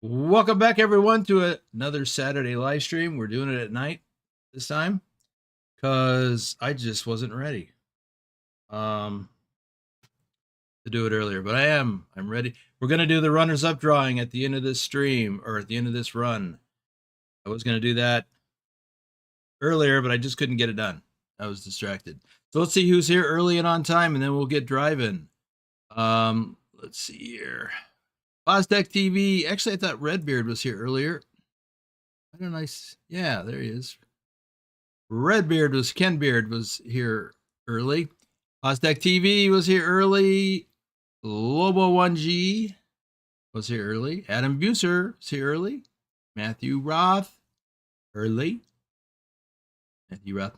Welcome back, everyone, to another Saturday live stream. We're doing it at night this time because I just wasn't ready to do it earlier, but I'm ready. We're going to do the runners-up drawing at the end of this stream, or at the end of this run. I was going to do that earlier, but I just couldn't get it done. I was distracted. So let's see who's here early and on time, and then we'll get driving. Let's see here. Bozdek TV. Actually, I thought Redbeard was here earlier. I don't know. Yeah, there he is. Ken Beard was here early. Bozdek TV was here early. Lobo 1G was here early. Adam Buser was here early. Matthew Roth early. Matthew Roth.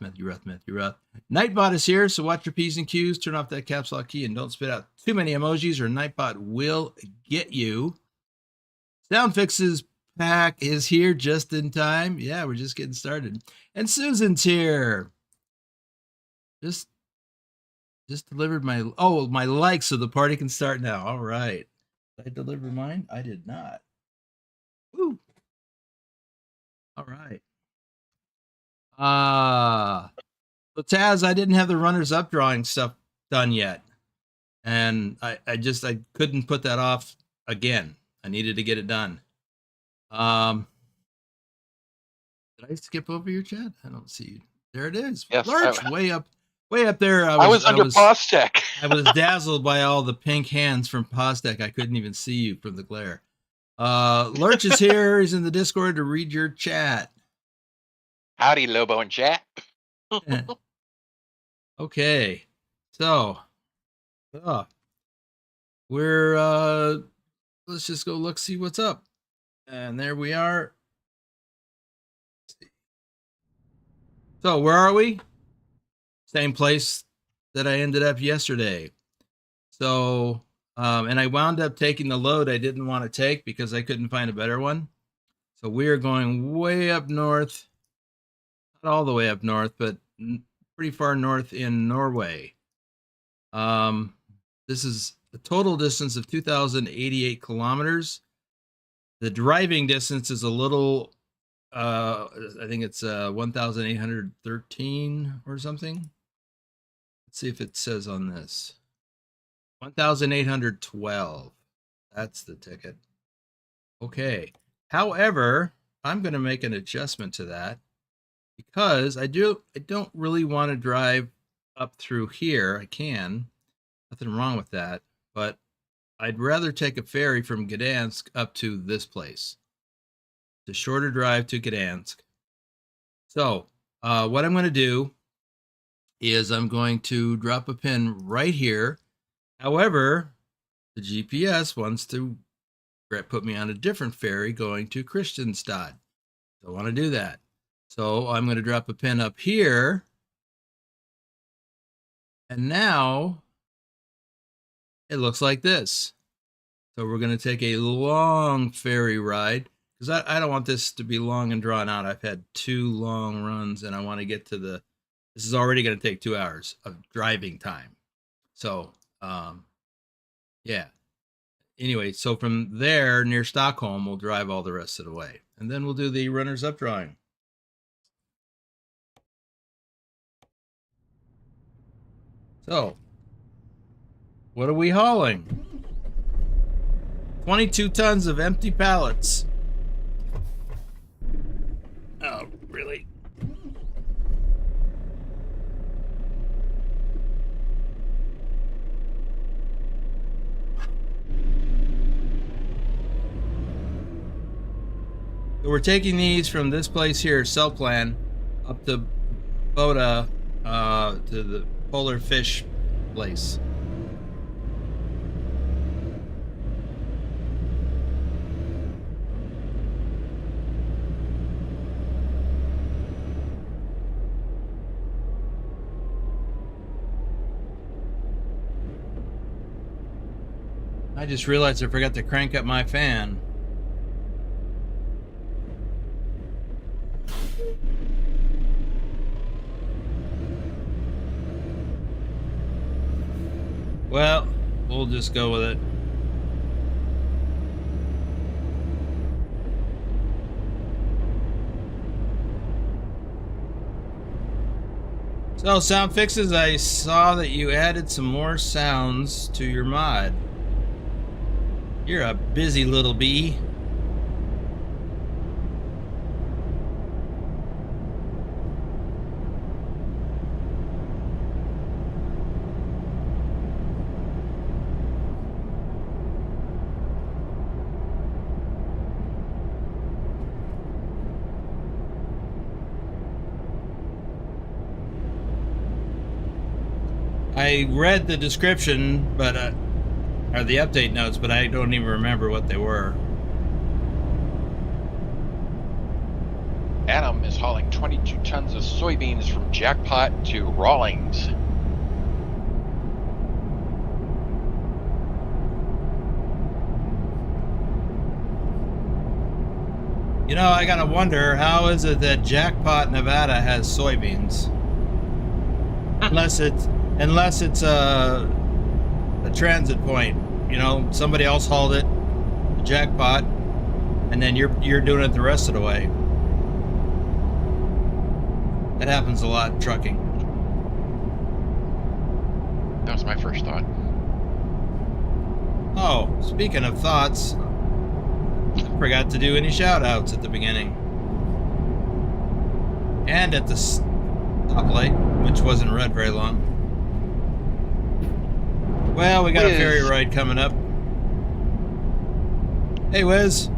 Nightbot is here, so watch your P's and Q's. Turn off that caps lock key and don't spit out too many emojis or Nightbot will get you. Soundfix's pack is here just in time. Yeah, we're just getting started. And Susan's here. Just delivered my like so the party can start now. All right. Did I deliver mine? I did not. Woo. All right. So Taz, I didn't have the runners-up drawing stuff done yet. And I couldn't put that off again. I needed to get it done. Did I skip over your chat? I don't see you. There it is. Yes, Lurch, way up there. I was under Postek. I was dazzled by all the pink hands from Postek. I couldn't even see you from the glare. Lurch is here. He's in the Discord to read your chat. Howdy, Lobo and chat. Okay, so we're let's just go look, see what's up, and there we are. So where are we? Same place that I ended up yesterday. So and I wound up taking the load I didn't want to take because I couldn't find a better one. So we are going way up north. Not all the way up north, but pretty far north in Norway. This is a total distance of 2,088 kilometers. The driving distance is a little, I think it's 1,813 or something. Let's see if it says on this. 1,812. That's the ticket. Okay. However, I'm going to make an adjustment to that. Because I don't really want to drive up through here. I can. Nothing wrong with that. But I'd rather take a ferry from Gdansk up to this place. It's a shorter drive to Gdansk. So what I'm going to do is I'm going to drop a pin right here. However, the GPS wants to put me on a different ferry going to Kristianstad. Don't want to do that. So I'm going to drop a pin up here. And now it looks like this. So we're going to take a long ferry ride because I don't want this to be long and drawn out. I've had 2 long runs and I want to get to this is already going to take 2 hours of driving time. So, yeah. Anyway, so from there near Stockholm, we'll drive all the rest of the way. And then we'll do the runners-up drawing. So, what are we hauling? 22 tons of empty pallets. Oh, really? So we're taking these from this place here, Selplan, up to Bodø, to the polar fish place. I just realized I forgot to crank up my fan. Well, we'll just go with it. So, Sound Fixes, I saw that you added some more sounds to your mod. You're a busy little bee. I read the description, but or the update notes, but I don't even remember what they were. Adam is hauling 22 tons of soybeans from Jackpot to Rawlings. You know, I gotta wonder, how is it that Jackpot, Nevada has soybeans? Unless it's a transit point. You know, somebody else hauled it, Jackpot, and then you're doing it the rest of the way. That happens a lot in trucking. That was my first thought. Oh, speaking of thoughts, forgot to do any shout outs at the beginning. And at the stoplight, which wasn't red very long. Well, we got a ferry ride coming up. Hey, Wiz.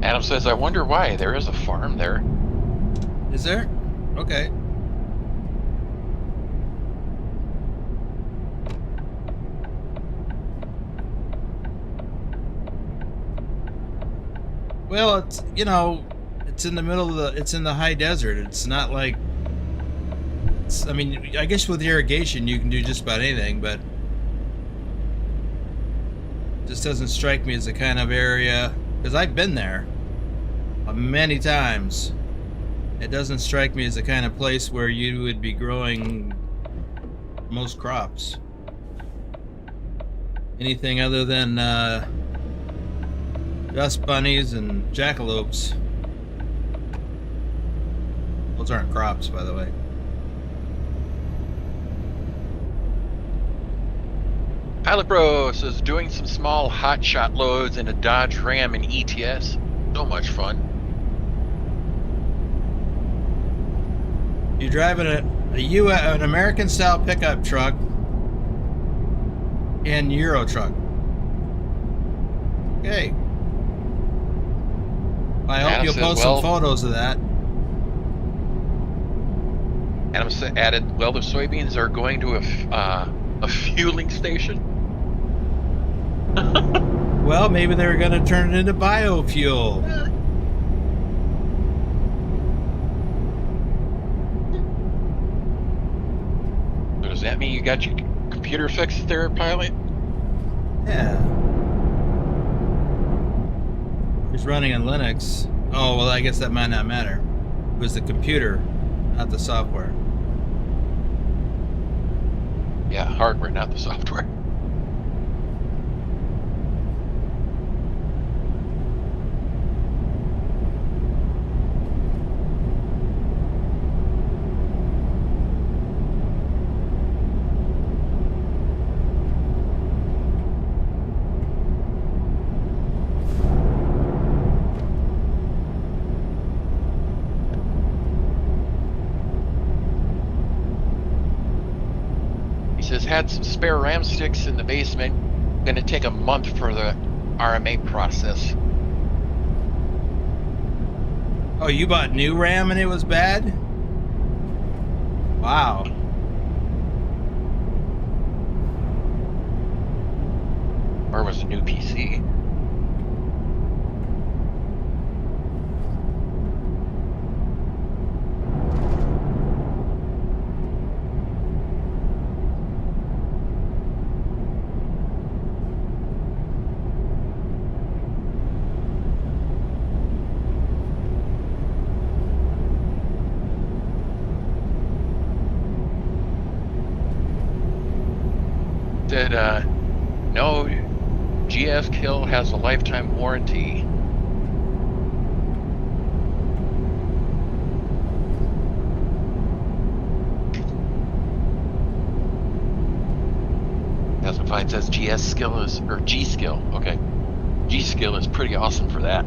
Adam says, I wonder why. There is a farm there. Is there? Okay. Well, it's, you know, it's in the middle of it's in the high desert. It's not like, I mean, I guess with irrigation you can do just about anything, but it just doesn't strike me as the kind of area, because I've been there many times. It doesn't strike me as the kind of place where you would be growing most crops. Anything other than dust bunnies and jackalopes. Those aren't crops, by the way. Pilot Bro says, doing some small hotshot loads in a Dodge Ram and ETS. So much fun. You're driving an American-style pickup truck and Euro truck. Okay. I hope Adam you'll says, post some photos of that. Adam added, well, the soybeans are going to a fueling station. Well, maybe they're going to turn it into biofuel. So does that mean you got your computer fixed there, Pilot? Yeah. It's running on Linux. Oh, well, I guess that might not matter. It was the computer, not the software. Yeah, hardware, not the software. Says, had some spare RAM sticks in the basement. Gonna take a month for the RMA process. Oh, you bought new RAM and it was bad? Wow. Or was a new PC? Said, no, GS Kill has a lifetime warranty. classified as GS skill is, or G skill. Okay, G skill is pretty awesome for that.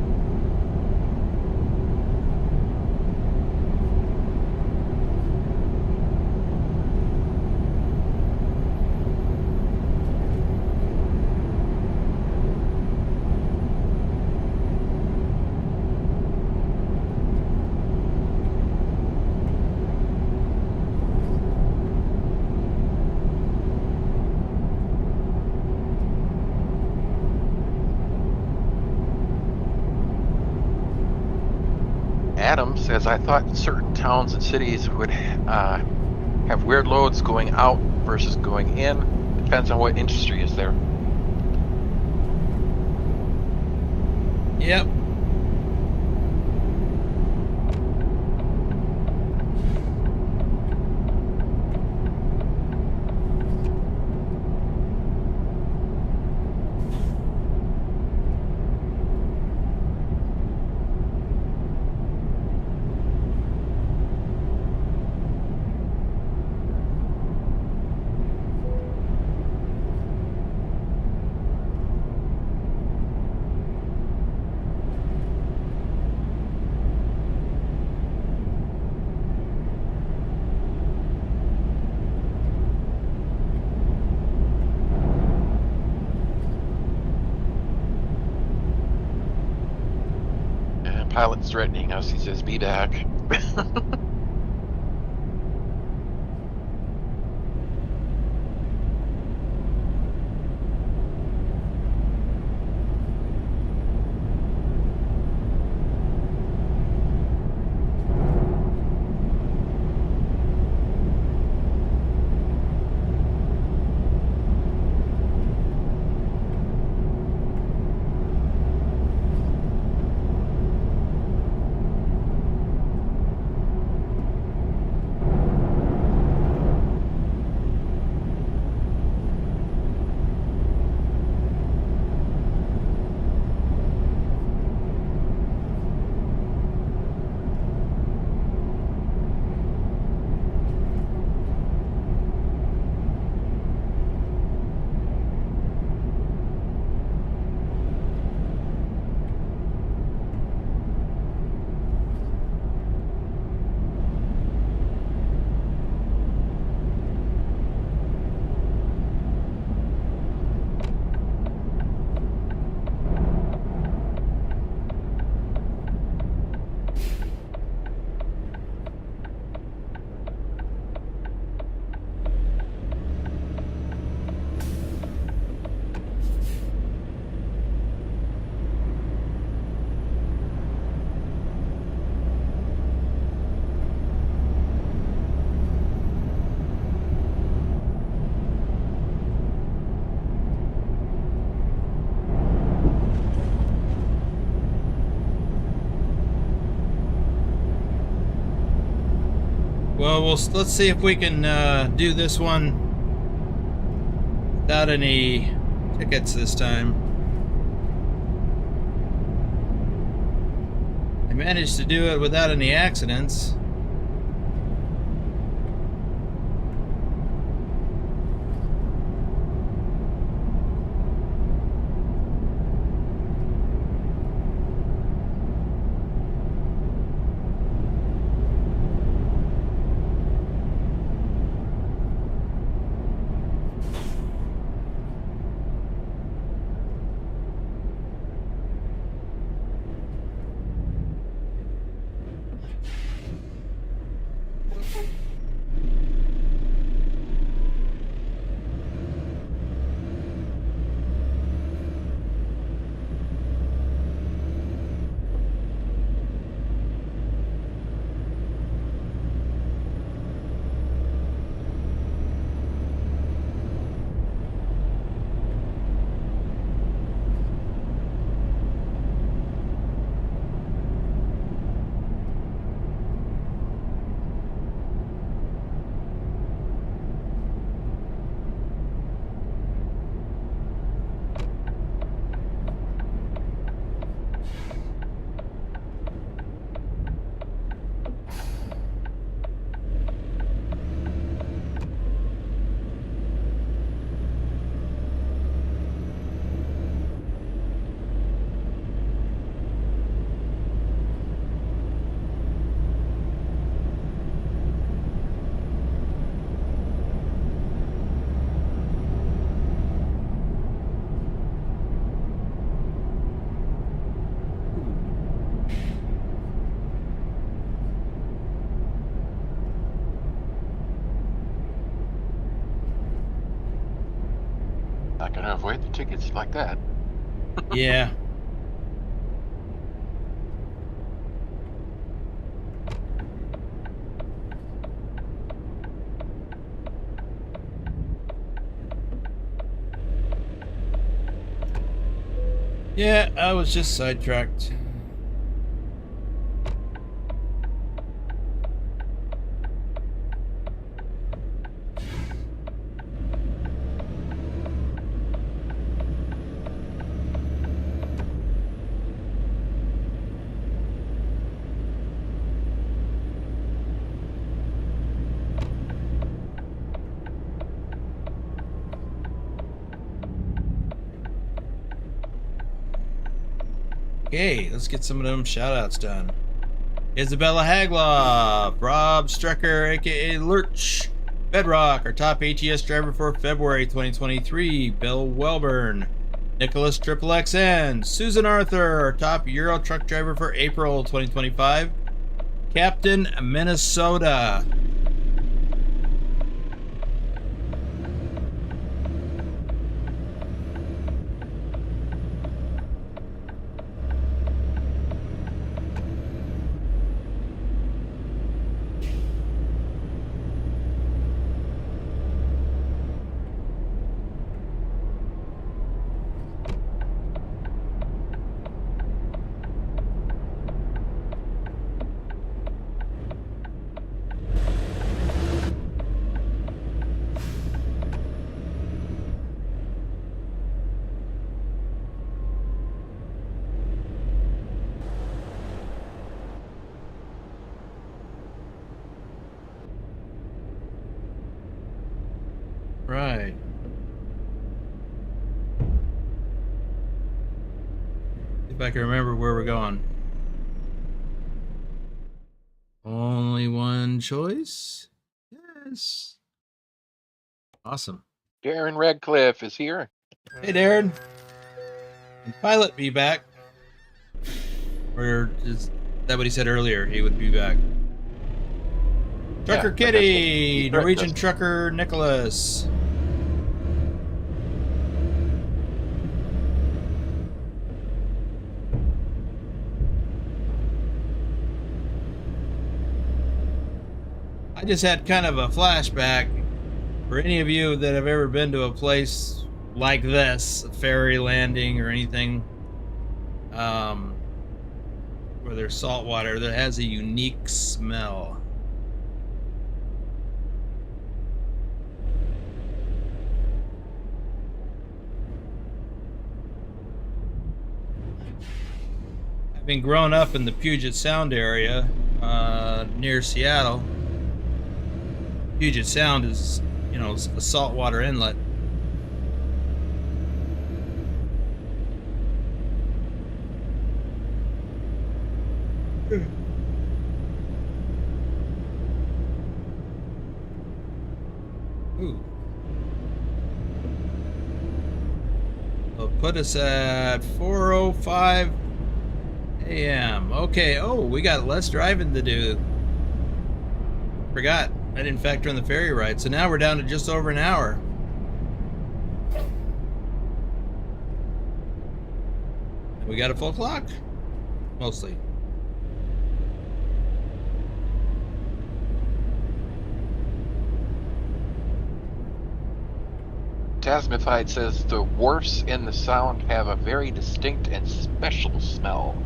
Adam says, I thought certain towns and cities would have weird loads going out versus going in. Depends on what industry is there. Yep. Pilot's threatening us. He says, be back. Well, let's see if we can do this one without any tickets this time. I managed to do it without any accidents. not going to avoid the tickets like that. Yeah. Yeah, I was just sidetracked. Okay, let's get some of them shoutouts done. Isabella Hagloff, Rob Strecker, aka Lurch, Bedrock, our top ATS driver for February 2023, Bill Welburn, Nicholas Triple XN, Susan Arthur, our top Euro truck driver for April 2025, Captain Minnesota. Right. If I can remember where we're going. Only one choice? Yes. Awesome. Darren Redcliffe is here. Hey, Darren. Can Pilot be back? Or is that what he said earlier? He would be back. Trucker Yeah, Kitty, Norwegian trucker Nicholas. I just had kind of a flashback for any of you that have ever been to a place like this, a ferry landing or anything, where there's salt water that has a unique smell. Having grown up in the Puget Sound area, near Seattle, Puget Sound is, you know, a saltwater inlet. Ooh. It'll put us at 4:05 a.m. Okay, oh, we got less driving to do. Forgot. I didn't factor in the ferry ride. So now we're down to just over an hour. We got a full clock? Mostly. Tasmified says the wharfs in the Sound have a very distinct and special smell.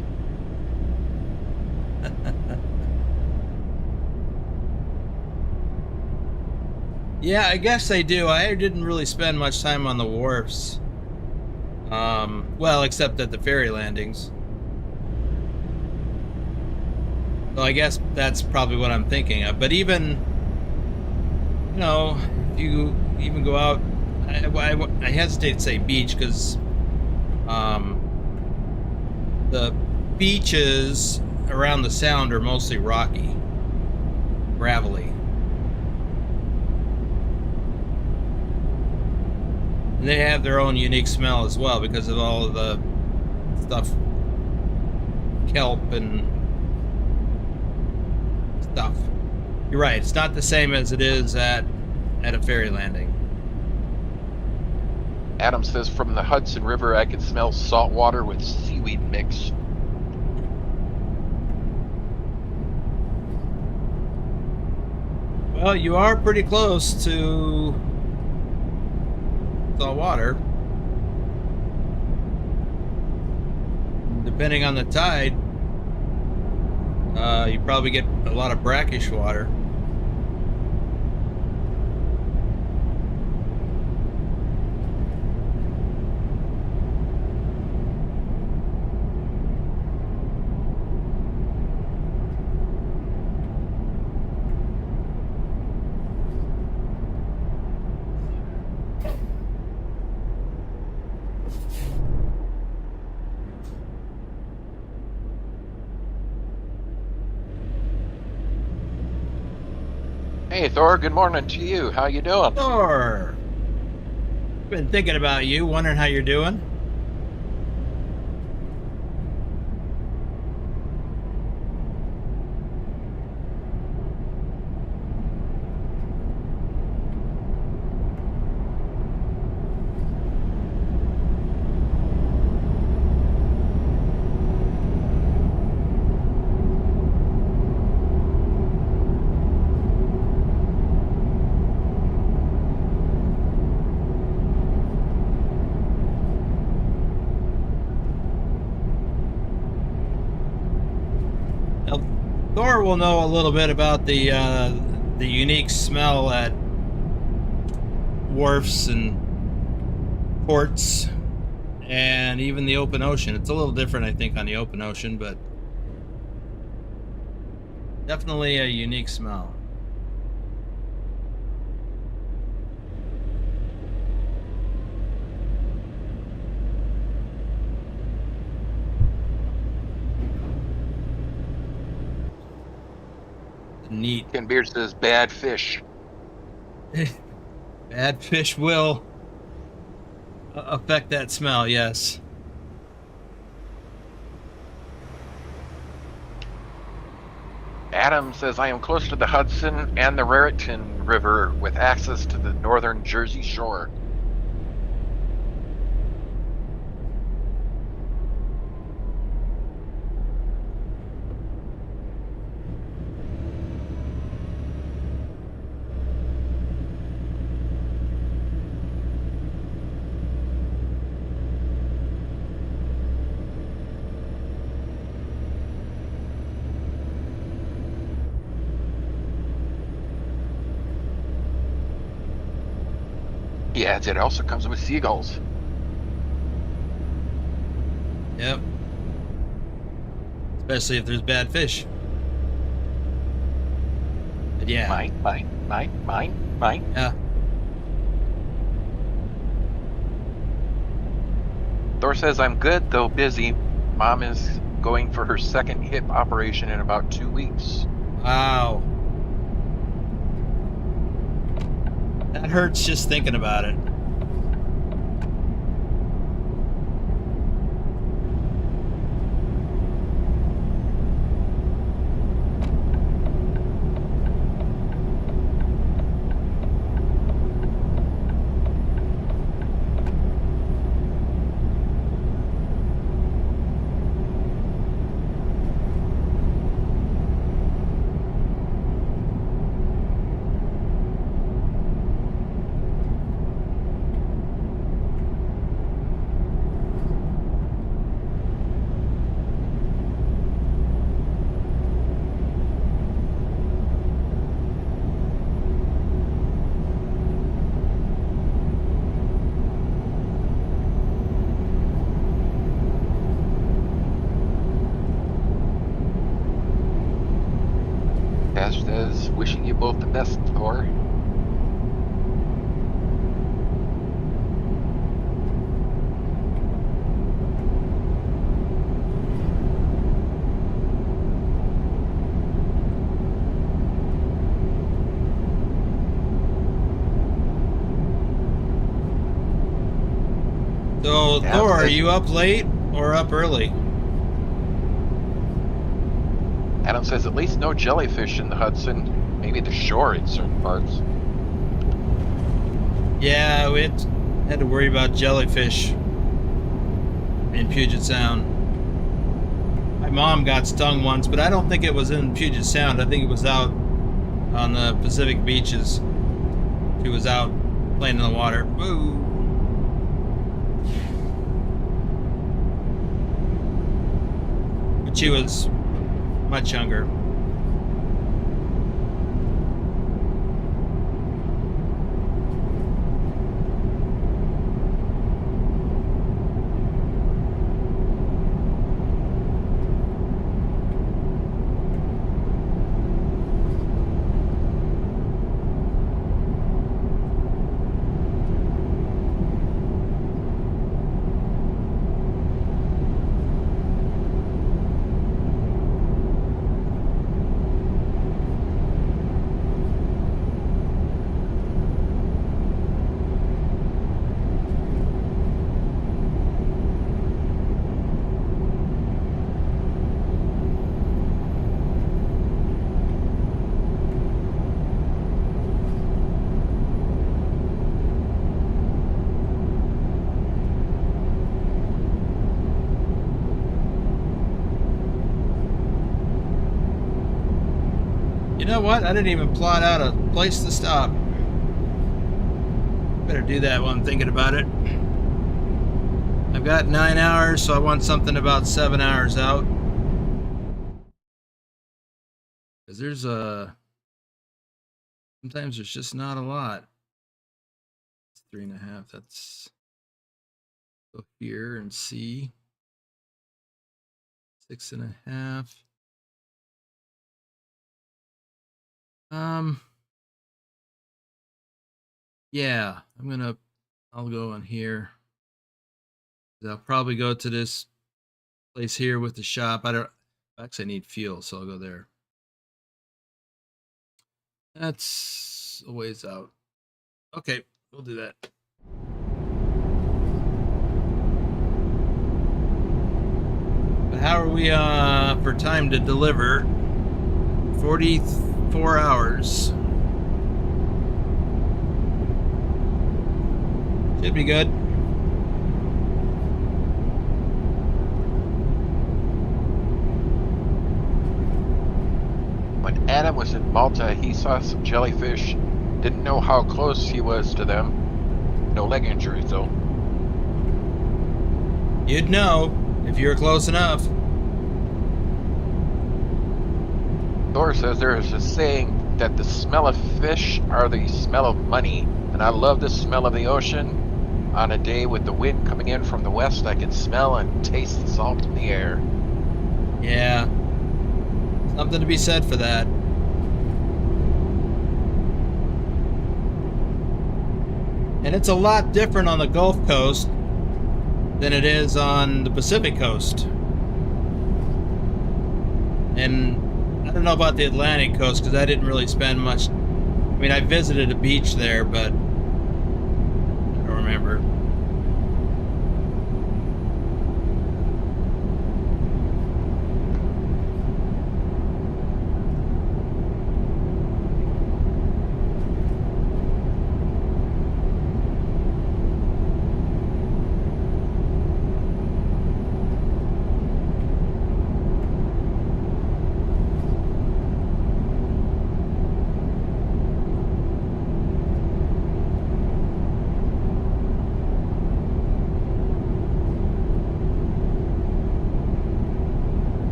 Yeah, I guess they do. I didn't really spend much time on the wharfs. Well, except at the ferry landings. So I guess that's probably what I'm thinking of. But even, you know, if you even go out, I hesitate to say beach because the beaches around the Sound are mostly rocky, gravelly. And they have their own unique smell as well because of all of the stuff, kelp and stuff. You're right, it's not the same as it is at a ferry landing. Adam says from the Hudson River, I could smell salt water with seaweed mix. Well, you are pretty close to salt water. Depending on the tide, you probably get a lot of brackish water. Hey Thor, good morning to you. How you doing? Thor! Been thinking about you, wondering how you're doing. Thor will know a little bit about the unique smell at wharfs and ports, and even the open ocean. It's a little different, I think, on the open ocean, but definitely a unique smell. Neat. Ken Beard says bad fish. Bad fish will affect that smell, yes. Adam says I am close to the Hudson and the Raritan River with access to the northern Jersey shore. He adds it also comes with seagulls. Yep. Especially if there's bad fish. But yeah. Mine. Yeah. Thor says I'm good, though busy. Mom is going for her second hip operation in about 2 weeks. Wow. That hurts just thinking about it. Says wishing you both the best, Thor. So, Thor, are you up late or up early? Adam says at least no jellyfish in the Hudson. Maybe the shore in certain parts. Yeah, Had to worry about jellyfish in Puget Sound. My mom got stung once, but I don't think it was in Puget Sound. I think it was out on the Pacific beaches. She was out playing in the water. Woo! But she was much younger. You know what? I didn't even plot out a place to stop. Better do that while I'm thinking about it. I've got 9 hours, so I want something about 7 hours out. Because there's sometimes there's just not a lot. It's 3.5. That's go here and see. 6.5. Yeah, I'll go in here. I'll probably go to this place here with the shop. I need fuel, so I'll go there. That's a ways out. Okay, we'll do that. But how are we for time to deliver? 44 hours. Should be good. When Adam was in Malta, he saw some jellyfish. Didn't know how close he was to them. No leg injuries, though. You'd know if you were close enough. Thor says there is a saying that the smell of fish are the smell of money. And I love the smell of the ocean. On a day with the wind coming in from the west, I can smell and taste the salt in the air. Yeah. Something to be said for that. And it's a lot different on the Gulf Coast than it is on the Pacific Coast. And I don't know about the Atlantic Coast because I didn't really spend much. I mean, I visited a beach there, but I don't remember.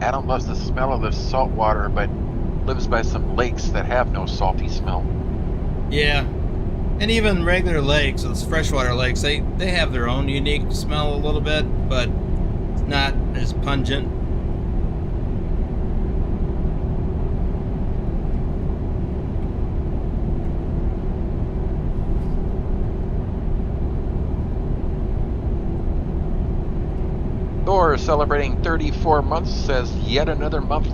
Adam loves the smell of the salt water, but lives by some lakes that have no salty smell. Yeah. And even regular lakes, those freshwater lakes, they have their own unique smell a little bit, but it's not as pungent. celebrating 34 months says yet another month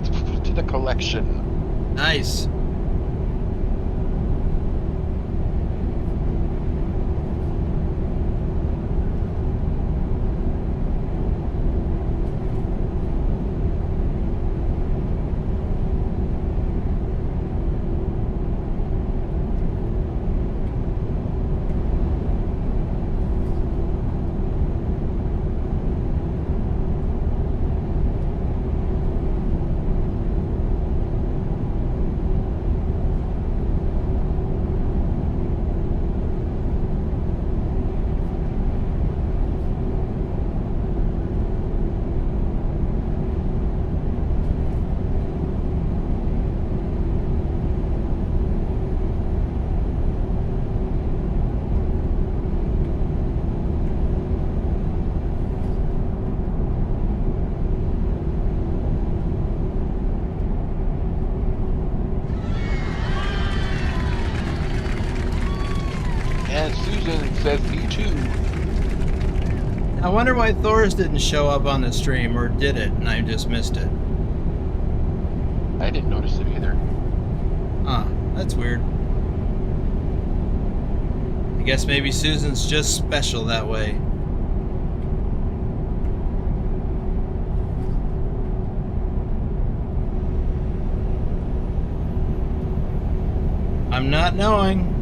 to the collection. Nice. And Susan says me too. I wonder why Thor's didn't show up on the stream, or did it, and I just missed it. I didn't notice it either. Huh, that's weird. I guess maybe Susan's just special that way. I'm not knowing.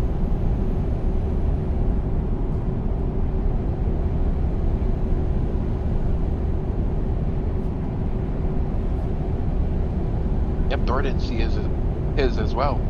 Yep, Thor didn't see his as well.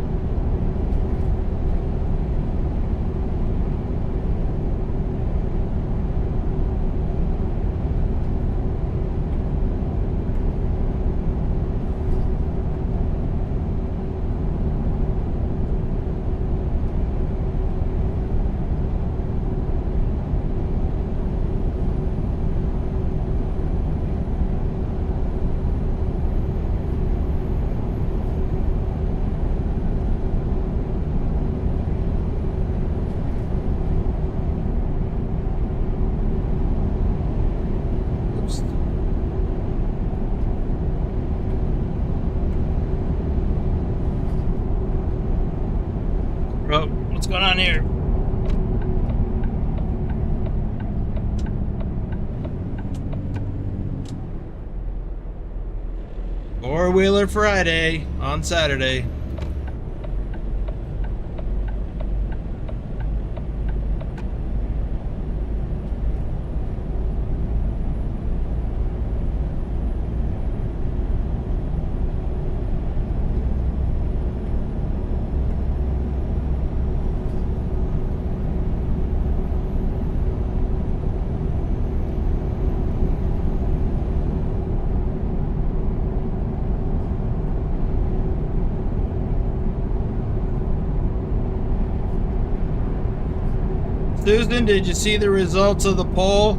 Bro, what's going on here? Four-wheeler Friday on Saturday. Susan, did you see the results of the poll?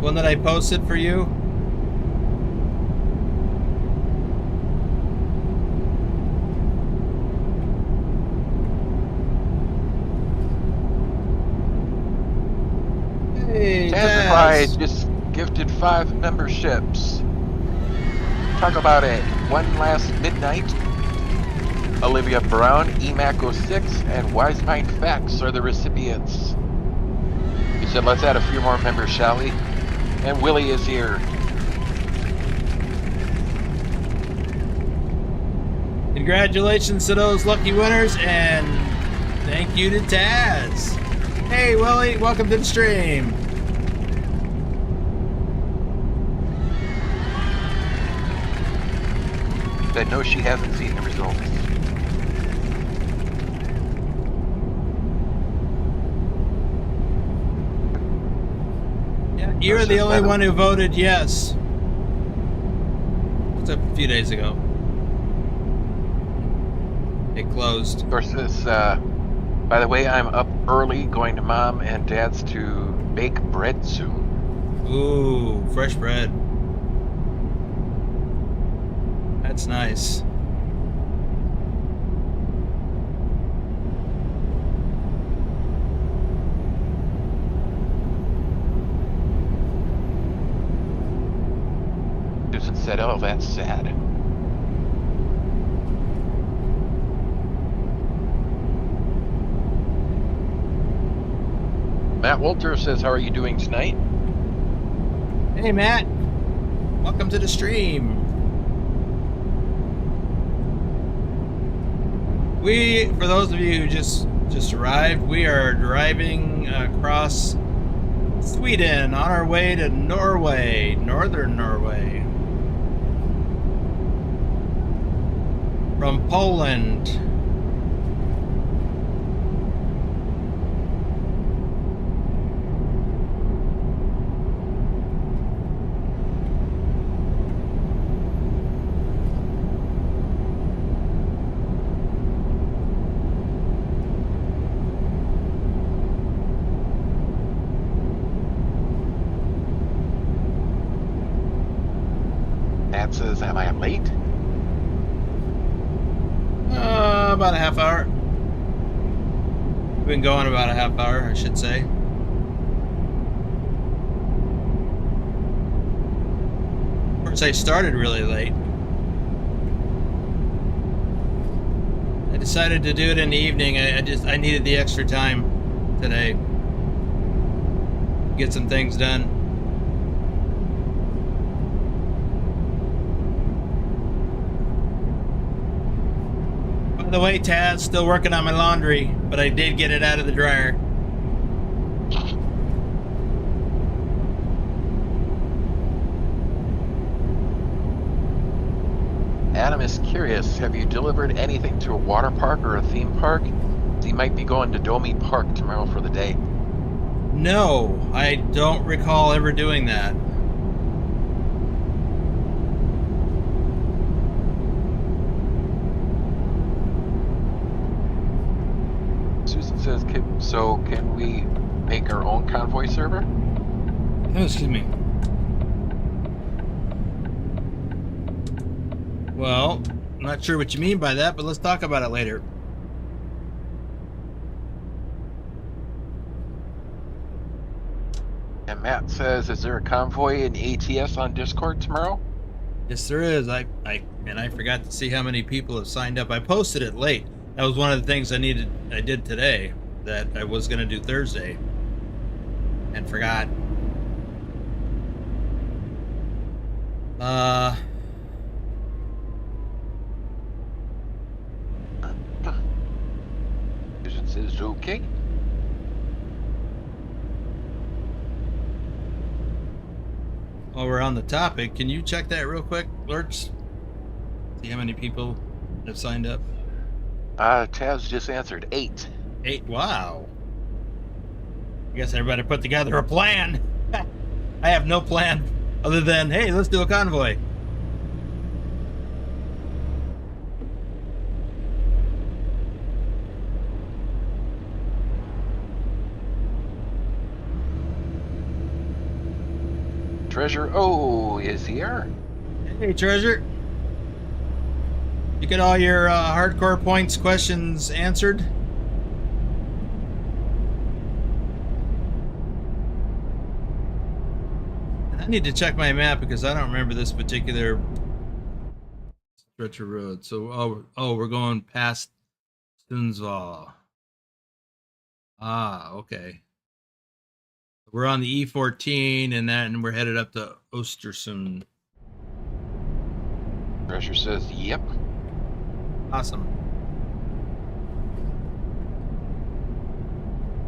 One that I posted for you? Hey, Tazify Taz. just gifted 5 memberships. Talk about it. One Last Midnight, Olivia Brown, EMAC06, and Wise Mind Facts are the recipients. He said, let's add a few more members, shall we? And Willie is here. Congratulations to those lucky winners, and thank you to Taz. Hey, Willie, welcome to the stream. Said, no, she hasn't seen the results. Yeah, you're the only one who voted yes. It's a few days ago. It closed. Of course, this, by the way, I'm up early going to Mom and Dad's to bake bread soon. Ooh, fresh bread. That's nice. said, "Oh, that's sad." Matt Walter says, "How are you doing tonight?" Hey, Matt. Welcome to the stream. For those of you who just arrived, we are driving across Sweden on our way to Norway, northern Norway. From Poland. Matt says, "Am I late?" About a half hour. We've been going about a half hour, I should say. Of course, I started really late. I decided to do it in the evening. I needed the extra time today. Get some things done. By the way, Taz, still working on my laundry, but I did get it out of the dryer. Adam is curious, have you delivered anything to a water park or a theme park? He might be going to Domi Park tomorrow for the day. No, I don't recall ever doing that. Susan says, so can we make our own convoy server? Oh, excuse me. Well, I'm not sure what you mean by that, but let's talk about it later. And Matt says, is there a convoy in ATS on Discord tomorrow? Yes, there is. I forgot to see how many people have signed up. I posted it late. That was one of the things I did today that I was going to do Thursday and forgot. Susan says, okay. While we're on the topic, can you check that real quick, Lurch? See how many people have signed up? Taz just answered 8. 8. Wow. I guess everybody put together a plan. I have no plan other than, hey, let's do a convoy. Treasure O is here. Hey, Treasure. You get all your hardcore points questions answered? And I need to check my map because I don't remember this particular stretch of road. So, we're going past Sundsvall. Ah, okay. We're on the E14 and we're headed up to Olsztyn. Treasure says, yep. Awesome.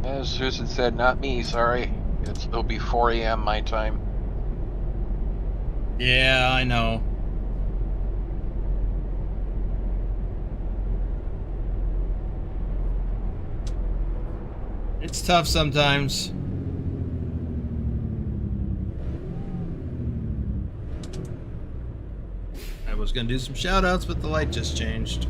As Susan said, not me, sorry. It'll be 4 a.m. my time. Yeah, I know. It's tough sometimes. I was gonna do some shout outs, but the light just changed.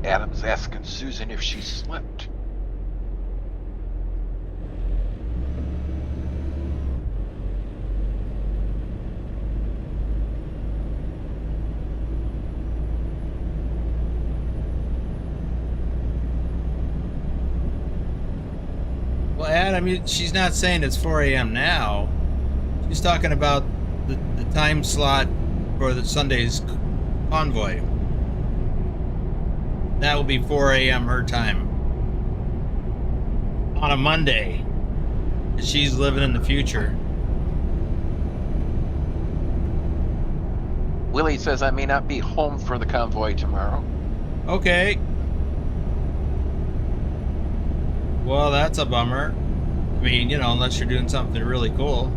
Adam's asking Susan if she slept. Well, Adam, she's not saying it's 4 a.m. now. She's talking about the time slot for the Sunday's convoy. That will be 4 a.m. her time on a Monday. She's living in the future. Willie says I may not be home for the convoy tomorrow. Okay. Well, that's a bummer. I mean, you know, unless you're doing something really cool.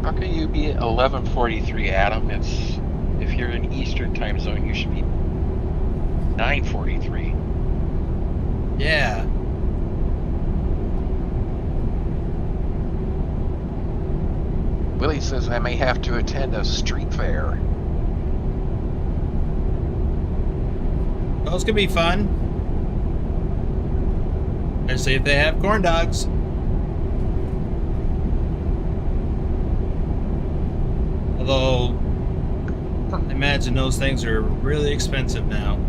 How can you be 11:43, Adam? It's if you're in Eastern time zone, you should be 9:43. Yeah. Willie says I may have to attend a street fair. Those could be fun. Especially if they have corn dogs. Although, I imagine those things are really expensive now.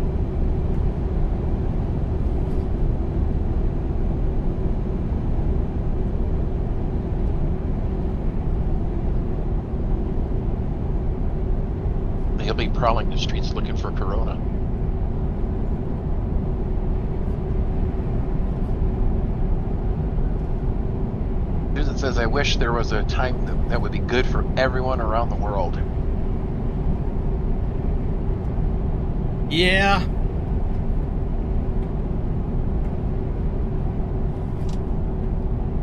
He'll be prowling the streets looking for Corona. Susan says, I wish there was a time that would be good for everyone around the world. Yeah.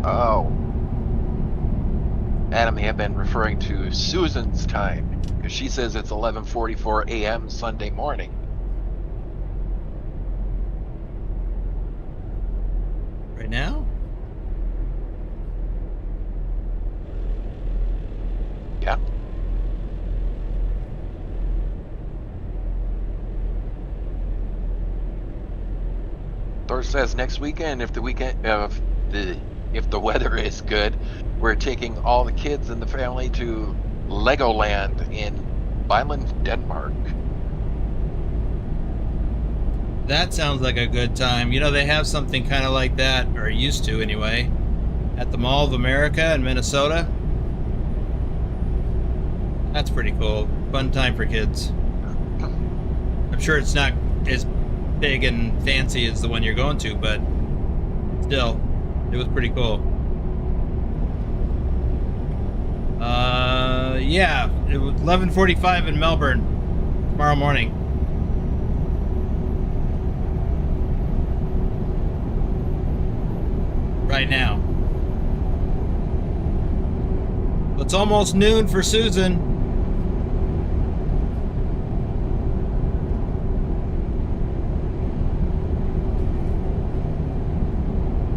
Oh. Adam may have been referring to Susan's time, because she says it's 11:44 a.m. Sunday morning. Right now? Yeah. Thor says next weekend, if the weather is good, we're taking all the kids and the family to Legoland in Billund, Denmark. That sounds like a good time. You know, they have something kind of like that, or used to anyway, at the Mall of America in Minnesota. That's pretty cool. Fun time for kids. I'm sure it's not as big and fancy as the one you're going to, but still, it was pretty cool. Yeah, it was 11:45 in Melbourne tomorrow morning. Right now. It's almost noon for Susan.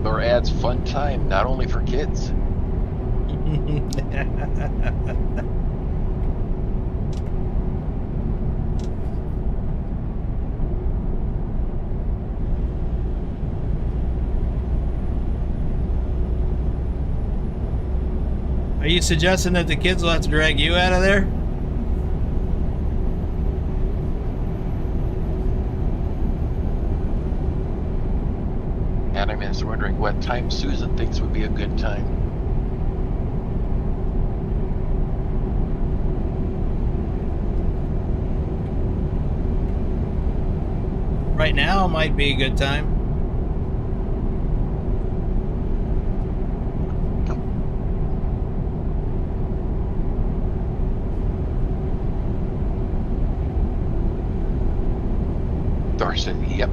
Thor adds fun time, not only for kids. you suggesting that the kids will have to drag you out of there? Adam is wondering what time Susan thinks would be a good time. Right now might be a good time. Dorset, yep.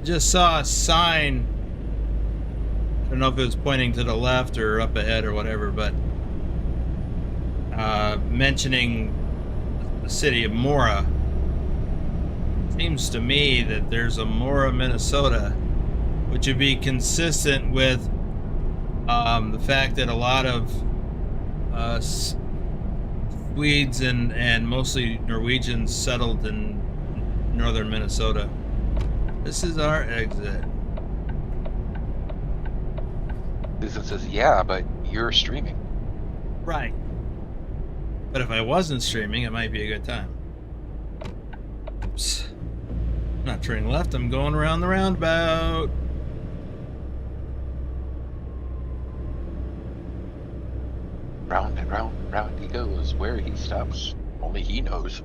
Just saw a sign. I don't know if it was pointing to the left or up ahead or whatever, but mentioning the city of Mora. Seems to me that there's a Mora, Minnesota, which would be consistent with the fact that a lot of Swedes and mostly Norwegians settled in northern Minnesota. This is our exit. Susan says, yeah, but you're streaming. Right. But if I wasn't streaming, it might be a good time. Oops. I'm not turning left, I'm going around the roundabout. Round and round and round he goes. Where he stops, only he knows.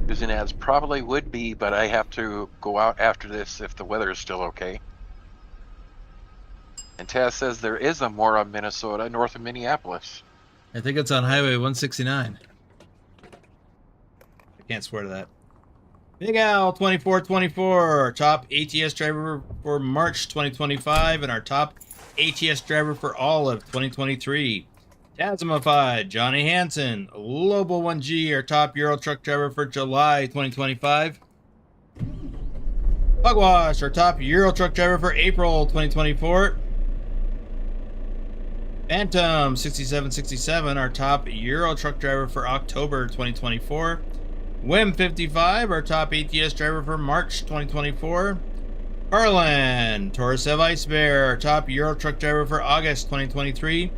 Susan adds, probably would be, but I have to go out after this if the weather is still okay. And Taz says there is a Mora, Minnesota, north of Minneapolis. I think it's on Highway 169. I can't swear to that. Big Al 2424, top ATS driver for March 2025, and our top ATS driver for all of 2023. Tasmified, Johnny Hansen, Lobo 1G, our top Euro truck driver for July 2025. Pugwash, our top Euro truck driver for April 2024. Phantom 6767, our top Euro truck driver for October 2024. Wim 55, our top ATS driver for March 2024. Harlan, Taurus Ev Ice Bear, our top Euro truck driver for August 2023.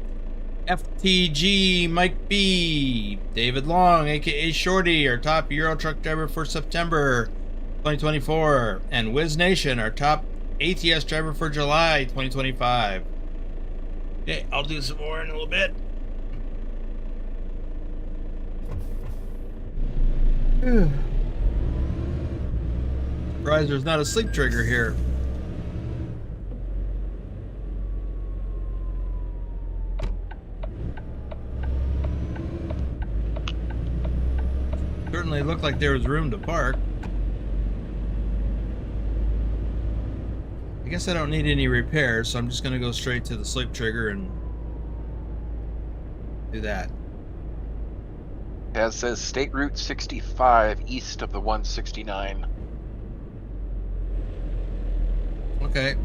FTG Mike B, David Long, aka Shorty, our top Euro truck driver for September 2024, and Wiz Nation, our top ATS driver for July 2025. Okay, I'll do some more in a little bit. Surprised there's not a sleep trigger here. Certainly looked like there was room to park. I guess I don't need any repairs, so I'm just going to go straight to the sleep trigger and do that. Taz says State Route 65 east of the 169. Okay.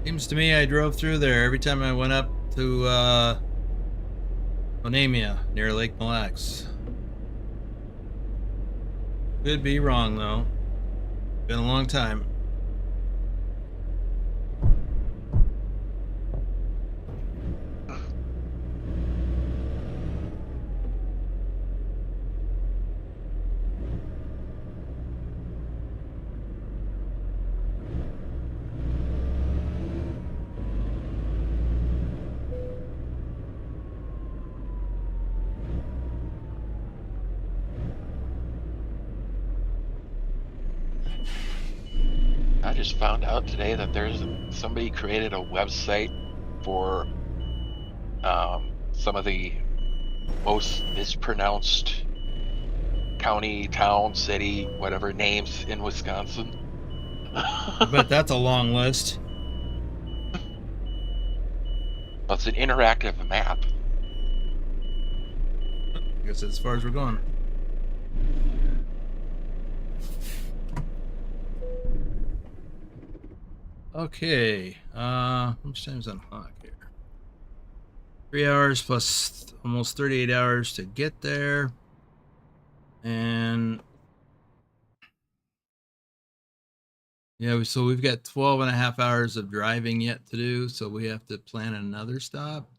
Seems to me I drove through there every time I went up to Onamia near Lake Mille Lacs. Could be wrong though. Been a long time. just found out today that somebody created a website for some of the most mispronounced county, town, city, whatever names in Wisconsin. I bet that's a long list. It's an interactive map. I guess that's as far as we're going. Okay. How much time is on clock here? 3 hours plus almost 38 hours to get there. And yeah, so we've got 12 and a half hours of driving yet to do. So we have to plan another stop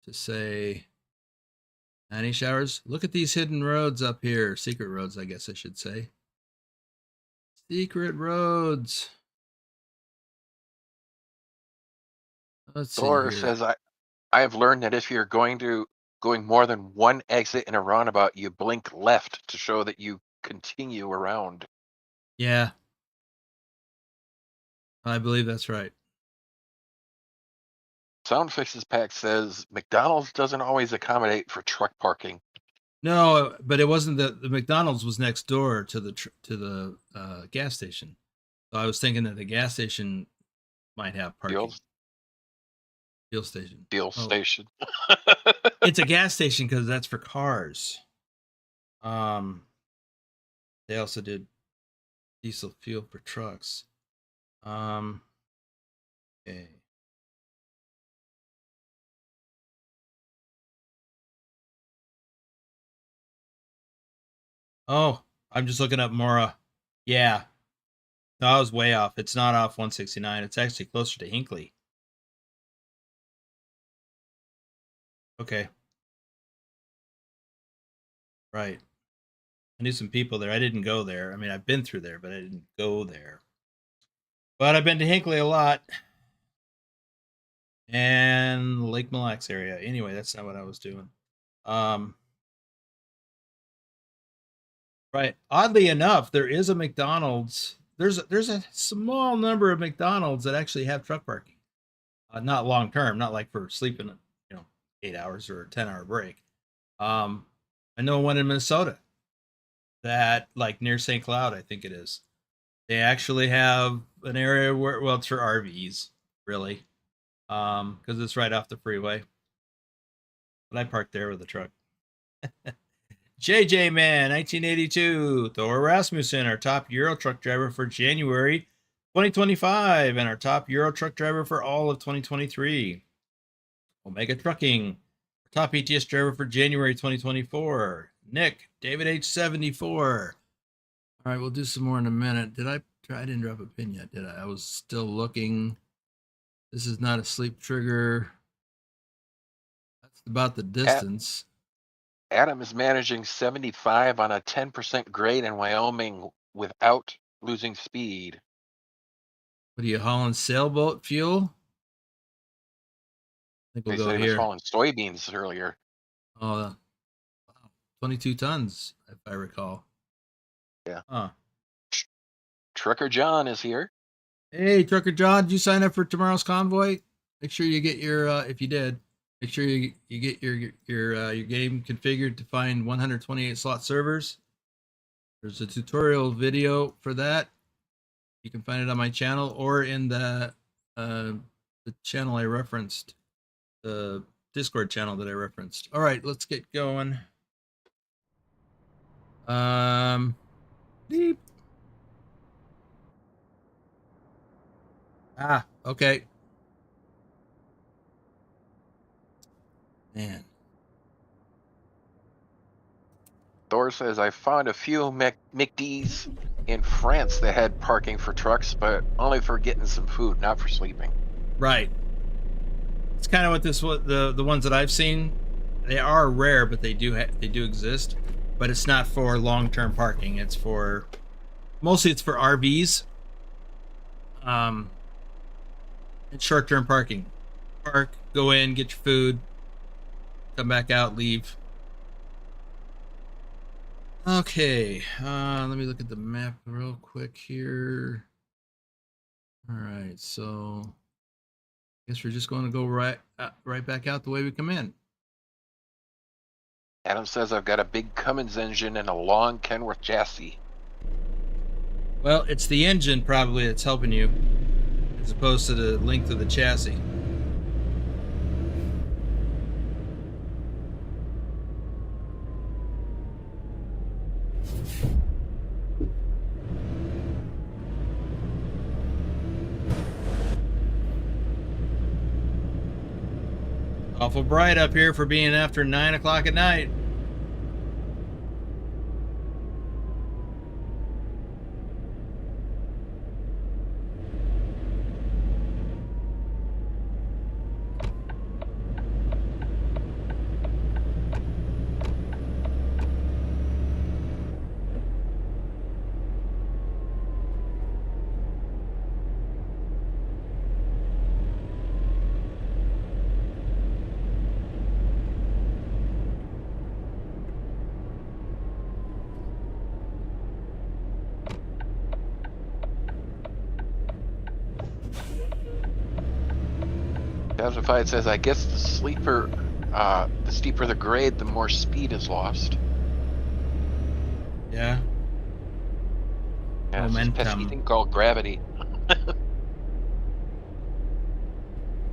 to say 90 hours. Look at these hidden roads up here. Secret roads, I guess I should say. Secret roads. Let's see Thor here. says, I have learned that if you're going more than one exit in a roundabout, you blink left to show that you continue around. Yeah. I believe that's right. Sound Fixes Pack says McDonald's doesn't always accommodate for truck parking. No, but it wasn't the McDonald's was next door to the gas station. So I was thinking that the gas station might have parking. Fuel station. Station. It's a gas station because that's for cars. They also did diesel fuel for trucks. Okay. Oh, I'm just looking up Mora. Yeah. No, I was way off. It's not off 169. It's actually closer to Hinckley. Okay. Right. I knew some people there. I didn't go there. I mean, I've been through there, but I didn't go there. But I've been to Hinckley a lot. And Lake Mille Lacs area. Anyway, that's not what I was doing. Right. Oddly enough, there is a McDonald's. There's a small number of McDonald's that actually have truck parking. Not long term, not like for sleeping, 8 hours or a 10-hour break. I know one in Minnesota that, like near St. Cloud, I think it is. They actually have an area where, well, it's for RVs, really, because it's right off the freeway. But I parked there with a truck. JJ Man, 1982. Thor Rasmussen, our top Euro truck driver for January 2025, and our top Euro truck driver for all of 2023. Omega Trucking, our top ETS driver for January 2024. Nick, David H74. All right, we'll do some more in a minute. I didn't drop a pin yet, did I? I was still looking. This is not a sleep trigger. That's about the distance. Adam is managing 75 on a 10% grade in Wyoming without losing speed. What are you hauling? Sailboat fuel? I think we'll go he here. was hauling soybeans earlier. Oh, wow. 22 tons, if I recall. Yeah. Huh. Trucker John is here. Hey, Trucker John, did you sign up for tomorrow's convoy? Make sure you get your, if you did, make sure you get your game configured to find 128 slot servers. There's a tutorial video for that. You can find it on my channel or in the channel I referenced, the Discord channel that I referenced. All right, let's get going. Beep. Okay. Man. Thor says, I found a few McD's in France that had parking for trucks, but only for getting some food, not for sleeping. Right. It's kind of what the ones that I've seen. They are rare, but they do exist. But it's not for long-term parking. It's mostly it's for RVs. And short-term parking. Park, go in, get your food, come back out, leave. Okay, let me look at the map real quick here. right, so I guess we're just going to go right back out the way we come in. Adam says I've got a big Cummins engine and a long Kenworth chassis. Well, it's the engine probably that's helping you, as opposed to the length of the chassis. Awful bright up here for being after 9 o'clock at night. Casufied says, I guess the steeper the grade, the more speed is lost. Yeah. Yeah, it's this pesky thing called gravity.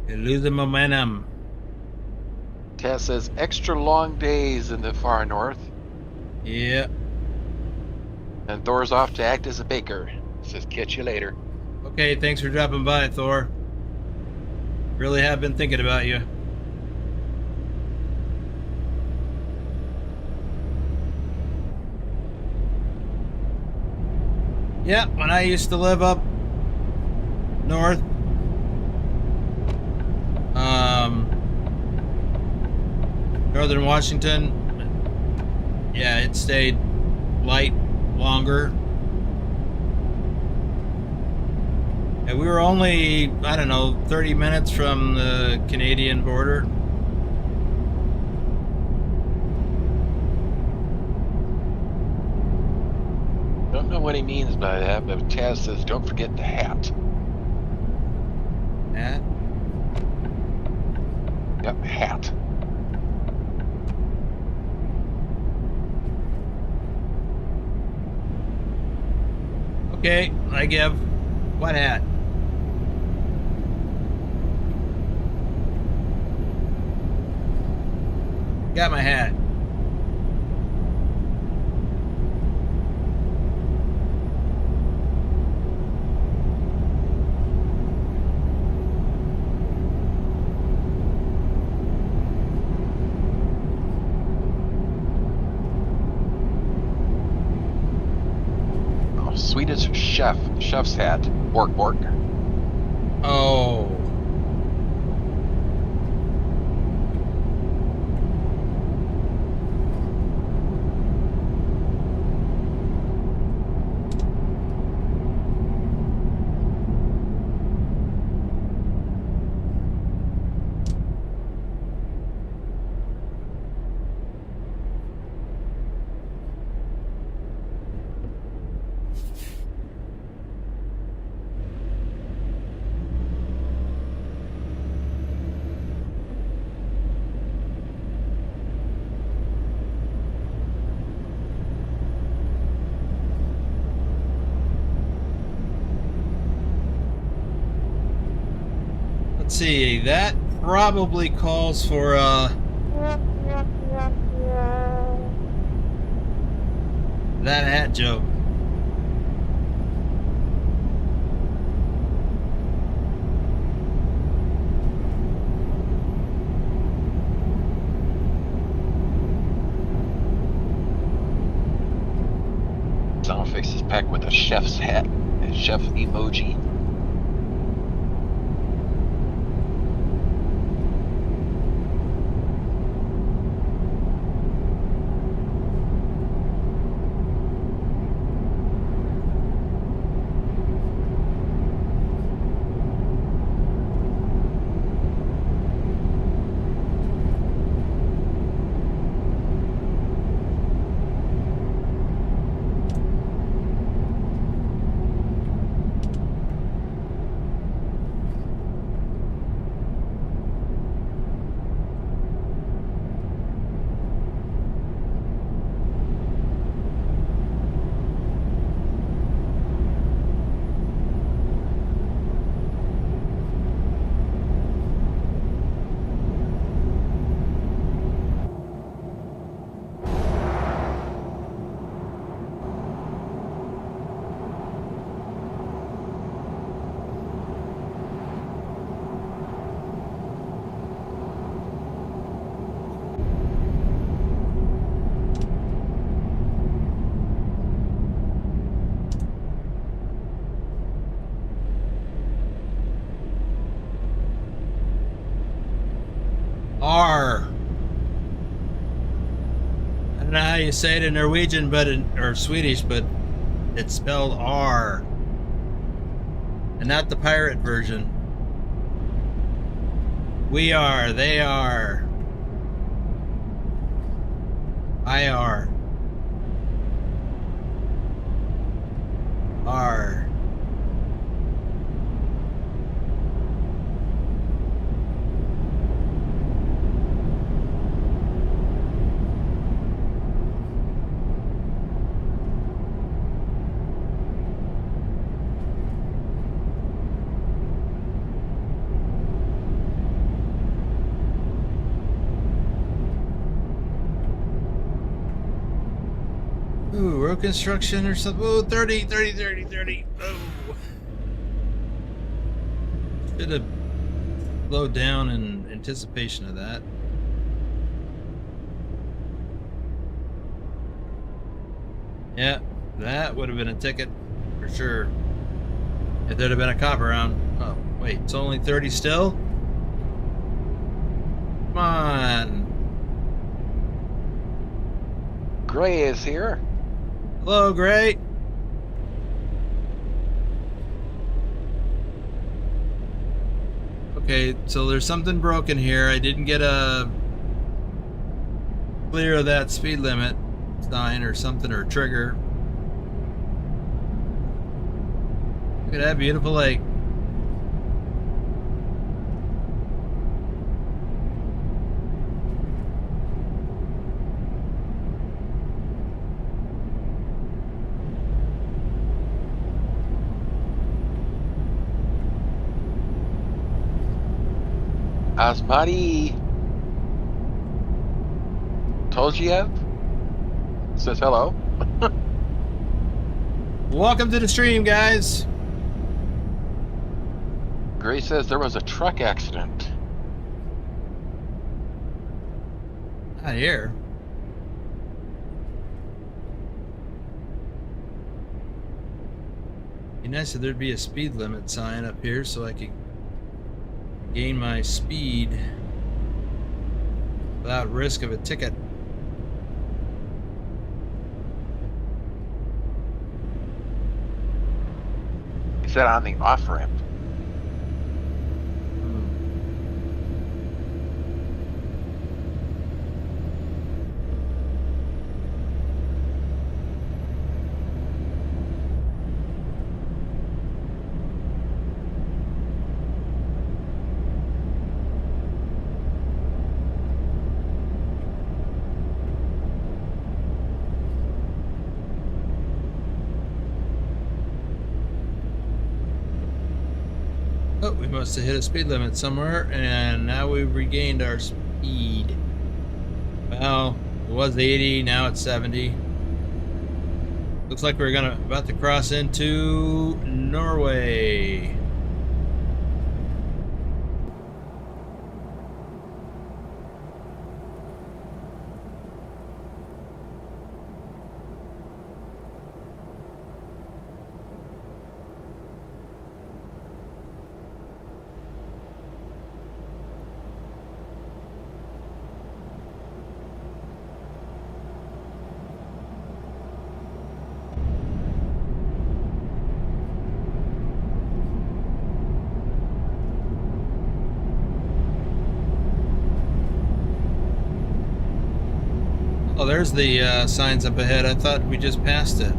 You lose the momentum. Taz says, extra long days in the far north. Yeah. And Thor's off to act as a baker. Says, catch you later. Okay, thanks for dropping by, Thor. Really have been thinking about you. Yeah, when I used to live up north, northern Washington, yeah, it stayed light longer. And we were only, I don't know, 30 minutes from the Canadian border. Don't know what he means by that, but Taz says, don't forget the hat. Hat? Yep, hat. Okay, I give. What hat? Got my hat. Oh, Swedish chef's hat. Bork. Oh. Let's see, that probably calls for that hat joke. Soundface is packed with a chef's hat and chef emoji. R. I don't know how you say it in Norwegian, or Swedish, but it's spelled R. And not the pirate version. We are, they are. I are. R. Ooh, road construction or something. Oh, 30. Oh. Should have slowed down in anticipation of that. Yeah, that would have been a ticket for sure. If there'd have been a cop around. Oh, wait, it's only 30 still? Come on. Gray is here. Hello, Gray. Okay, so there's something broken here. I didn't get a clear of that speed limit sign or something, or trigger. Look at that beautiful lake. Asmati Tolgiev says hello. Welcome to the stream, guys. Gray says there was a truck accident. Not here. Be nice if there'd be a speed limit sign up here so I could gain my speed without risk of a ticket. He said on the off ramp. Oh, we must have hit a speed limit somewhere, and now we've regained our speed. Well, it was 80, now it's 70. Looks like we're about to cross into Norway. Oh, there's the signs up ahead. I thought we just passed it.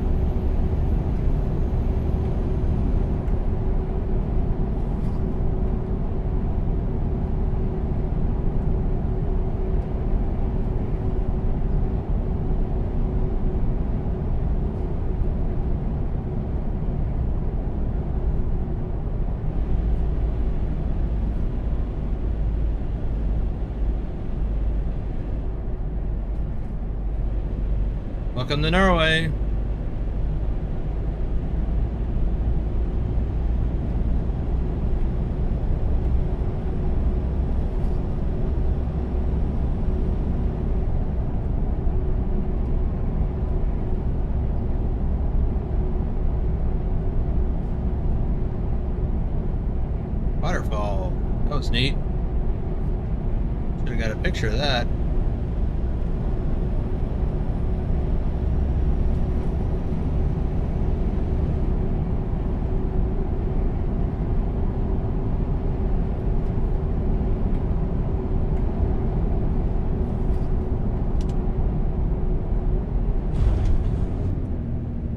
Welcome to Norway. Waterfall. That was neat. Should have got a picture of that.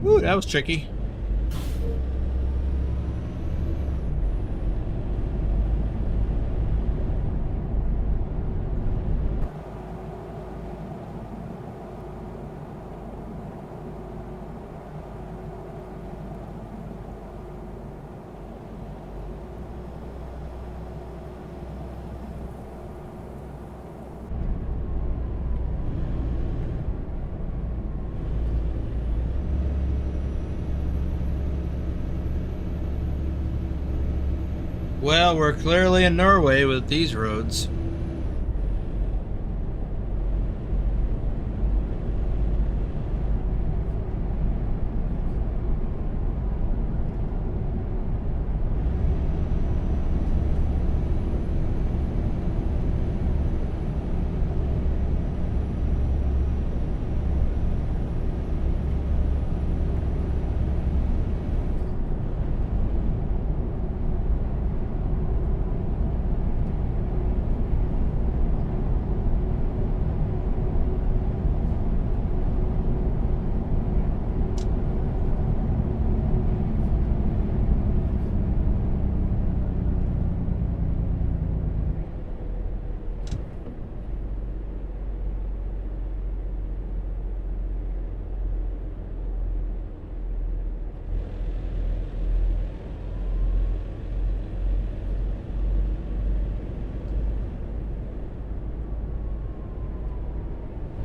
Ooh, that was tricky. Well, we're clearly in Norway with these roads.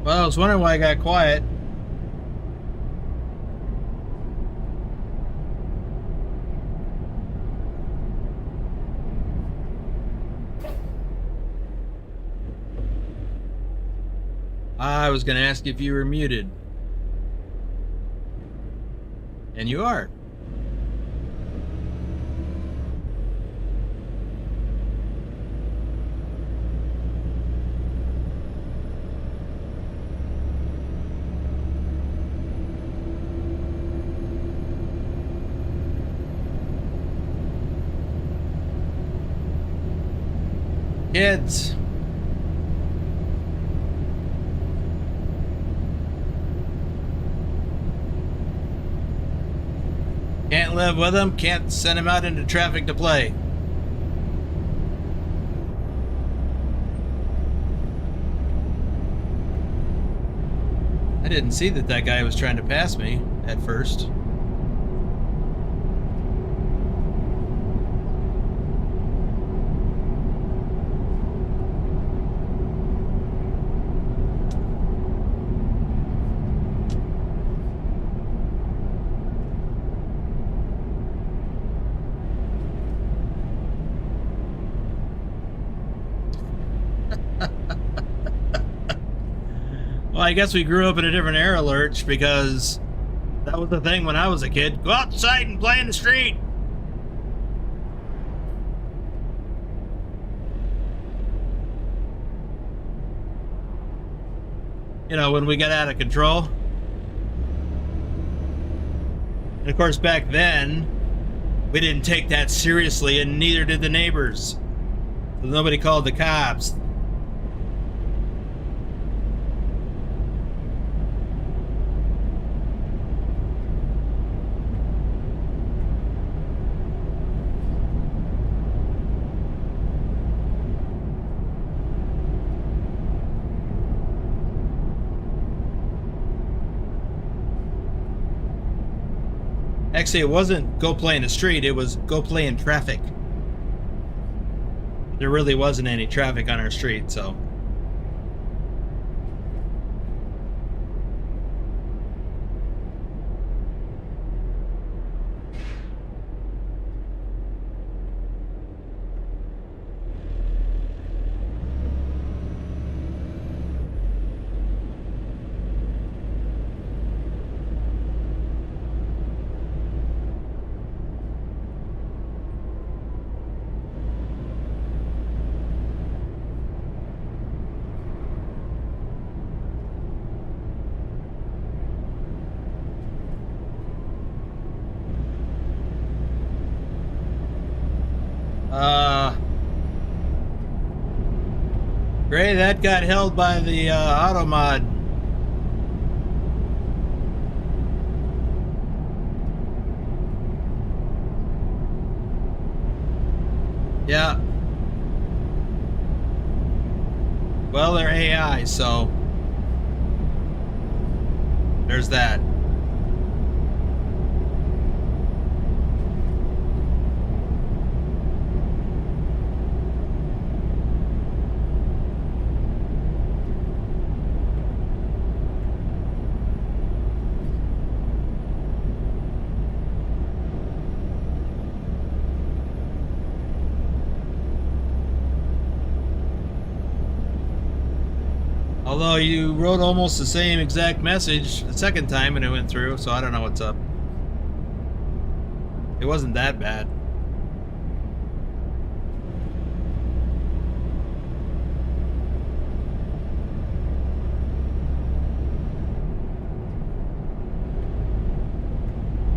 Well, I was wondering why I got quiet. I was going to ask if you were muted. And you are. Kids. Can't live with them, can't send them out into traffic to play. I didn't see that guy was trying to pass me at first. Well, I guess we grew up in a different era, Lurch, because that was the thing when I was a kid. Go outside and play in the street. You know, when we got out of control. And of course, back then, we didn't take that seriously, and neither did the neighbors. So nobody called the cops. Actually, it wasn't go play in the street, it was go play in traffic. There really wasn't any traffic on our street, so. Gray, that got held by the auto mod. Yeah. Well, they're AI, so there's that. Although you wrote almost the same exact message the second time and it went through, so I don't know what's up. It wasn't that bad.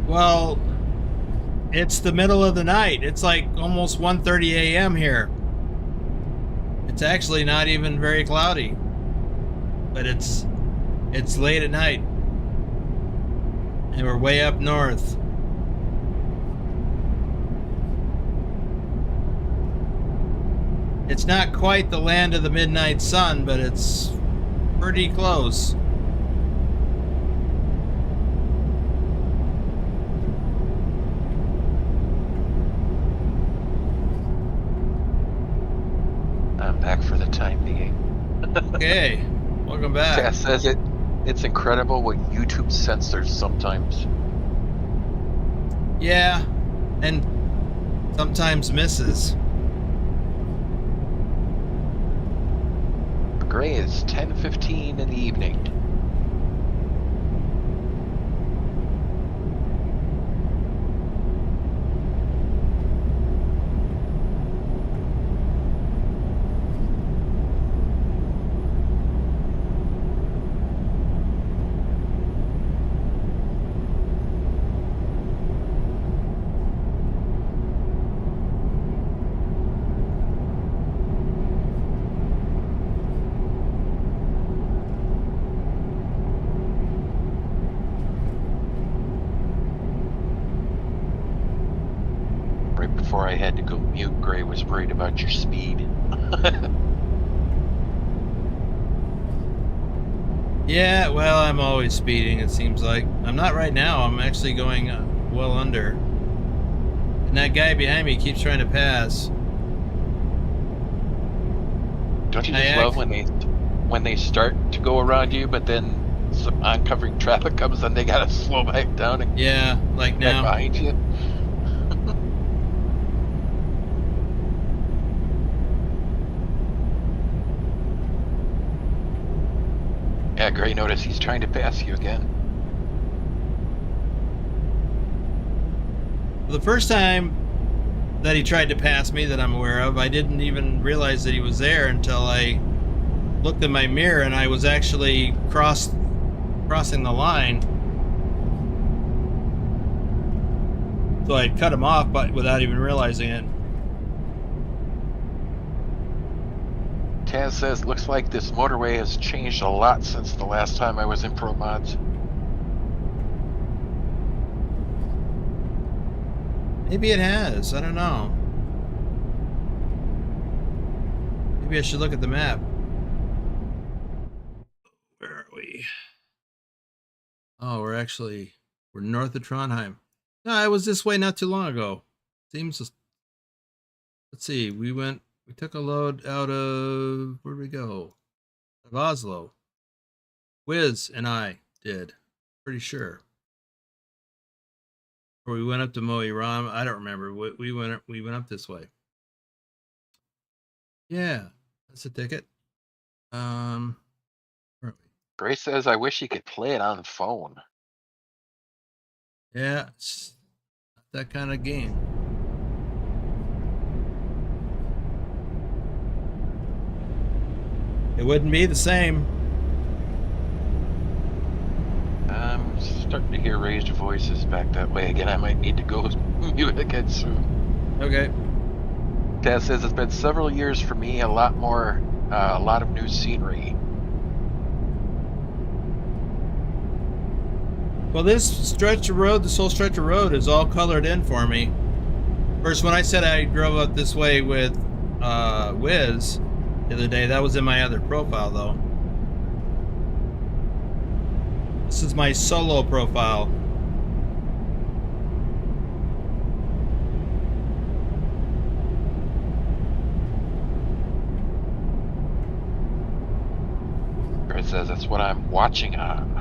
Well, it's the middle of the night. It's like almost 1:30 a.m. here. It's actually not even very cloudy. But it's late at night. And we're way up north. It's not quite the land of the midnight sun, but it's pretty close. I'm back for the time being. Okay. Welcome back. Tess says it's incredible what YouTube censors sometimes. Yeah, and sometimes misses. Gray is 10:15 in the evening. Before I had to go mute, Gray was worried about your speed. Yeah, well, I'm always speeding, it seems like. I'm not right now. I'm actually going well under. And that guy behind me keeps trying to pass. Don't you just love when they start to go around you, but then some oncovering traffic comes and they gotta slow back down and yeah, like now. Back behind you? Yeah, Gray, notice he's trying to pass you again. The first time that he tried to pass me that I'm aware of, I didn't even realize that he was there until I looked in my mirror and I was actually crossing the line. So I cut him off but without even realizing it. Taz says, looks like this motorway has changed a lot since the last time I was in ProMods. Maybe it has. I don't know. Maybe I should look at the map. Where are we? Oh, we're north of Trondheim. No, I was this way not too long ago. Seems. Let's see. We took a load out of, where'd we go? Of Oslo. Wiz and I did. Pretty sure. Or we went up to Mo i Rana. I don't remember. We went up this way. Yeah, that's a ticket. Where are we? Grace says, I wish you could play it on the phone. Yeah, it's not that kind of game. It wouldn't be the same. I'm starting to hear raised voices back that way again. I might need to go mute again soon. Okay. Taz says it's been several years for me. A lot of new scenery. Well, this stretch of road, this whole stretch of road is all colored in for me. First, when I said I drove up this way with Wiz the other day, that was in my other profile, though. This is my solo profile. It says that's what I'm watching on.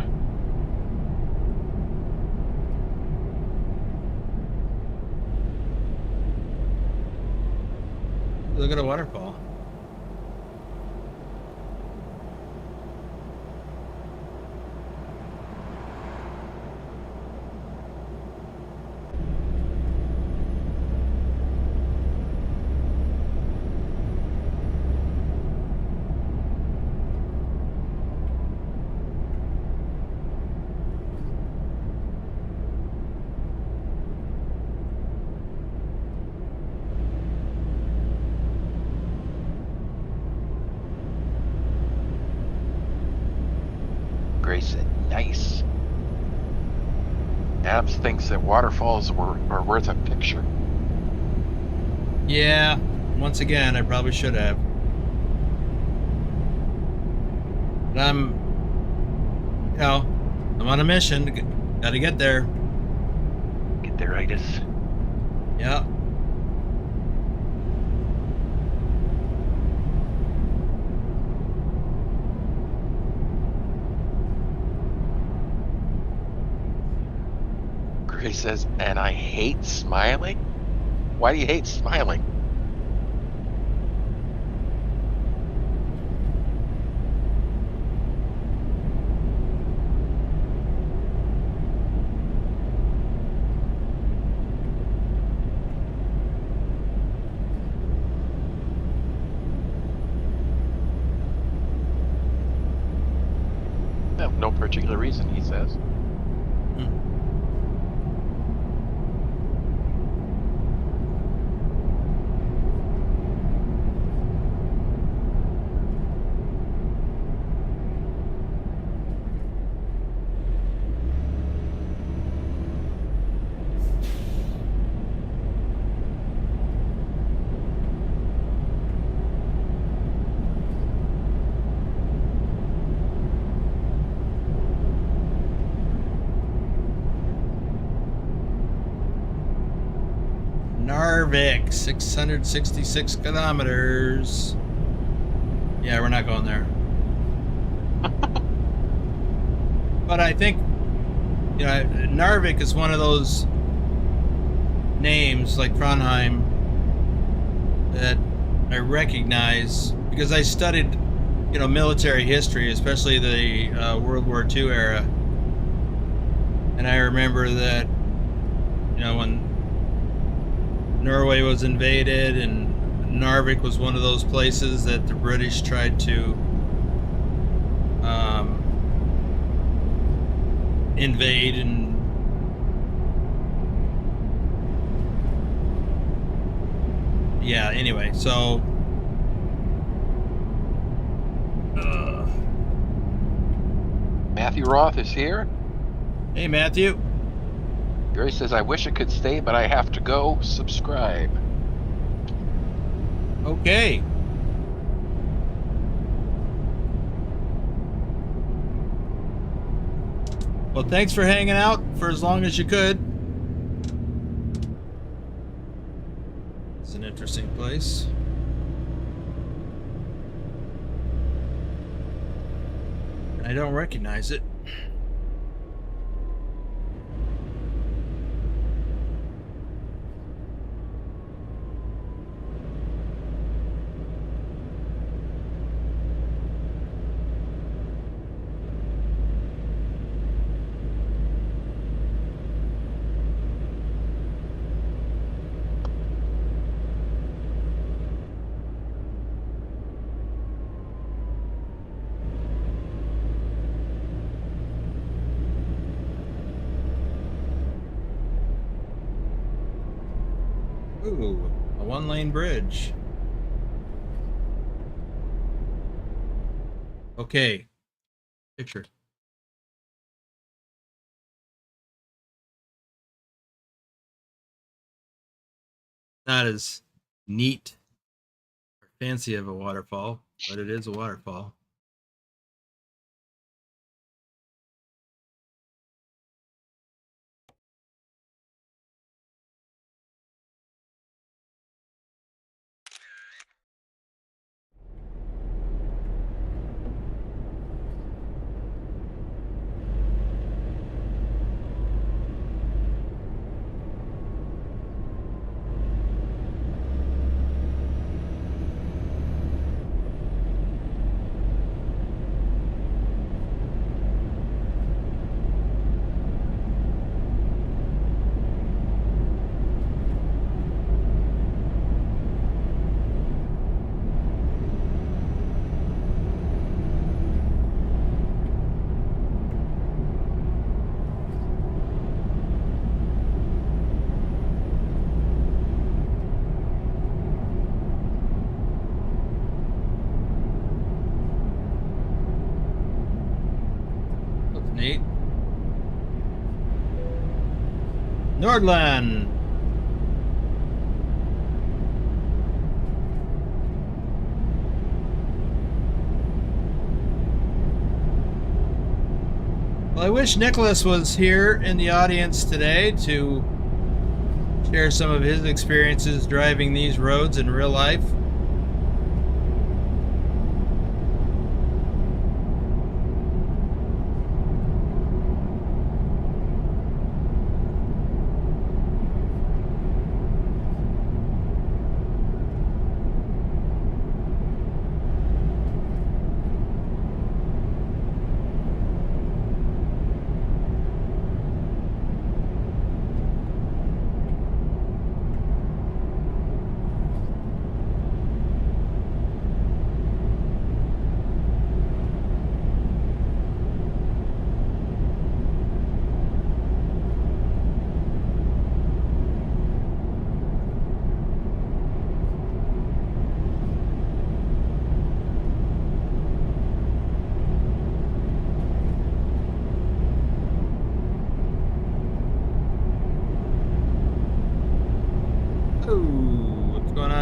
Look at a waterfall. Grace said, nice. Abs thinks that waterfalls are worth a picture. Yeah, once again, I probably should have. But I'm on a mission. Gotta get there. Get there, Itis. Yeah. Grace says, and I hate smiling? Why do you hate smiling? No particular reason, he says. Narvik, 666 kilometers. Yeah, we're not going there. But I think, Narvik is one of those names like Trondheim that I recognize because I studied, military history, especially the World War II era. And I remember that, when Norway was invaded, and Narvik was one of those places that the British tried to invade, and yeah, anyway, so Matthew Roth is here. Hey, Matthew. Gary says, I wish I could stay, but I have to go. Subscribe. Okay. Well, thanks for hanging out for as long as you could. It's an interesting place. I don't recognize it. Ooh, a one-lane bridge. Okay. Picture. Not as neat or fancy of a waterfall, but it is a waterfall. Neat. Nordland. Well, I wish Nicholas was here in the audience today to share some of his experiences driving these roads in real life.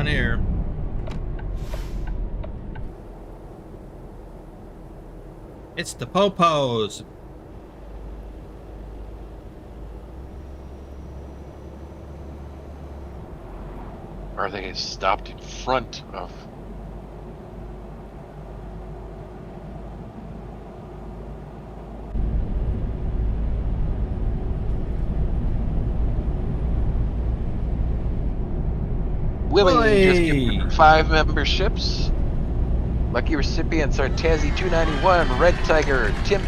Here. It's the Popos. Are they stopped in front of? Willie just gave 5 memberships. Lucky recipients are Tazzy 291, Red Tiger, Tim,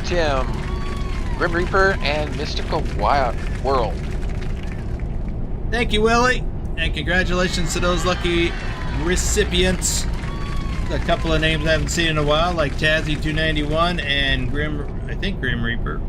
Grim Reaper, and Mystical Wild World. Thank you, Willie, and congratulations to those lucky recipients. A couple of names I haven't seen in a while, like Tazzy 291 and Grim Reaper.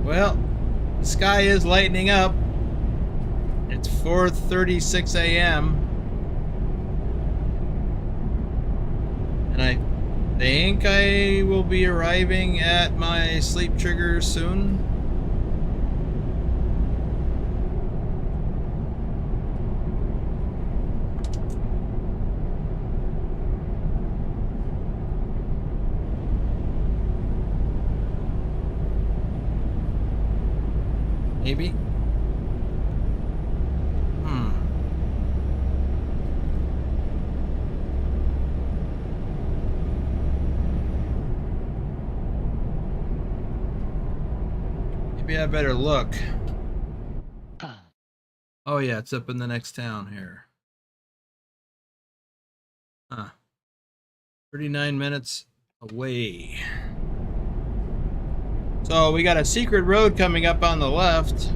Well, the sky is lightening up. It's 4:36 a.m. And I think I will be arriving at my sleep trigger soon. Maybe. Maybe I better look. Oh yeah, it's up in the next town here. Huh. 39 minutes away. So we got a secret road coming up on the left.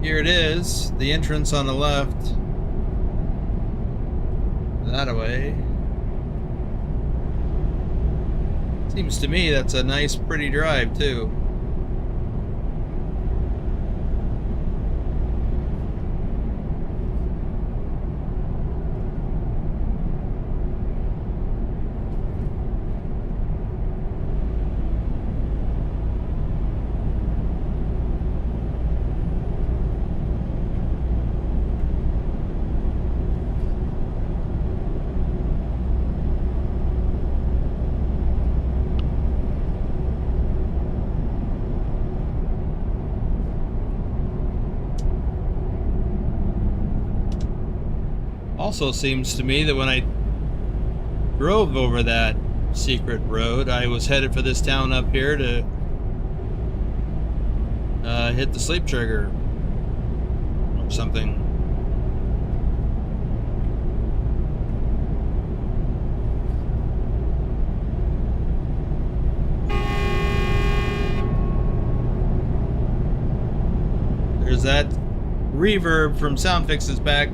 Here it is, the entrance on the left. That away. Seems to me that's a nice, pretty drive, too. Also seems to me that when I drove over that secret road, I was headed for this town up here to hit the sleep trigger or something. There's that reverb from Soundfix's back.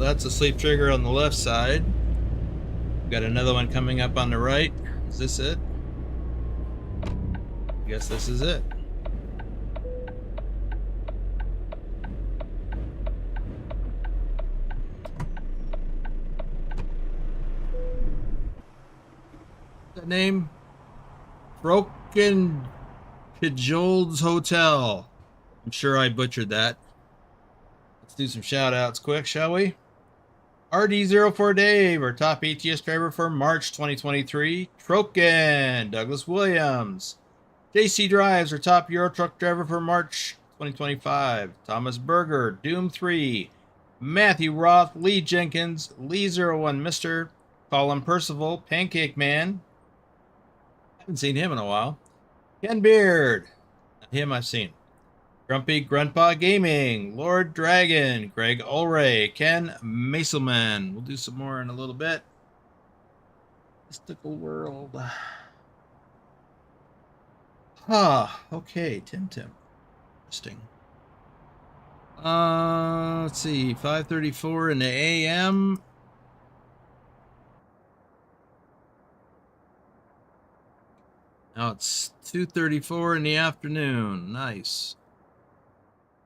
That's a sleep trigger on the left side. We've got another one coming up on the right. Is this it? I guess this is it. What's that name? Broken Pijolds Hotel. I'm sure I butchered that. Let's do some shout outs quick, shall we? RD04 Dave, our top ATS driver for March 2023. Troken, Douglas Williams. JC Drives, our top Euro truck driver for March 2025. Thomas Berger, Doom 3. Matthew Roth, Lee Jenkins, Lee01 Mister, Colin Percival, Pancake Man. Haven't seen him in a while. Ken Beard. Him I've seen. Grumpy Grandpa Gaming, Lord Dragon, Greg Ulray, Ken Maselman. We'll do some more in a little bit. Mystical World. Okay, Tim. Interesting. Let's see, 5:34 in the AM. Now it's 2:34 in the afternoon. Nice.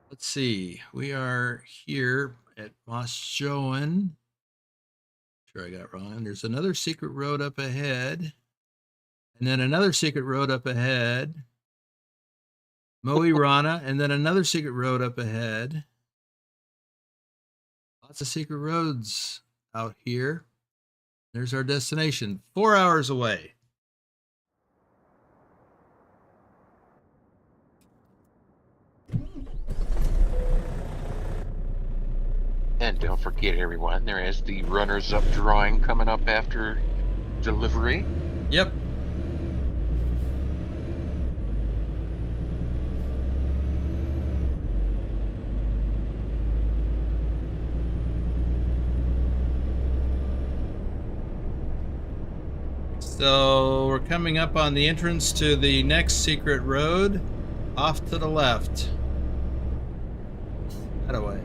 Let's see. We are here at Mosjoen. Sure I got wrong. There's another secret road up ahead. And then another secret road up ahead. Mo Rana, and then another secret road up ahead. Lots of secret roads out here. There's our destination. 4 hours away. And don't forget, everyone, there is the runners-up drawing coming up after delivery. Yep. So we're coming up on the entrance to the next secret road, off to the left. That away.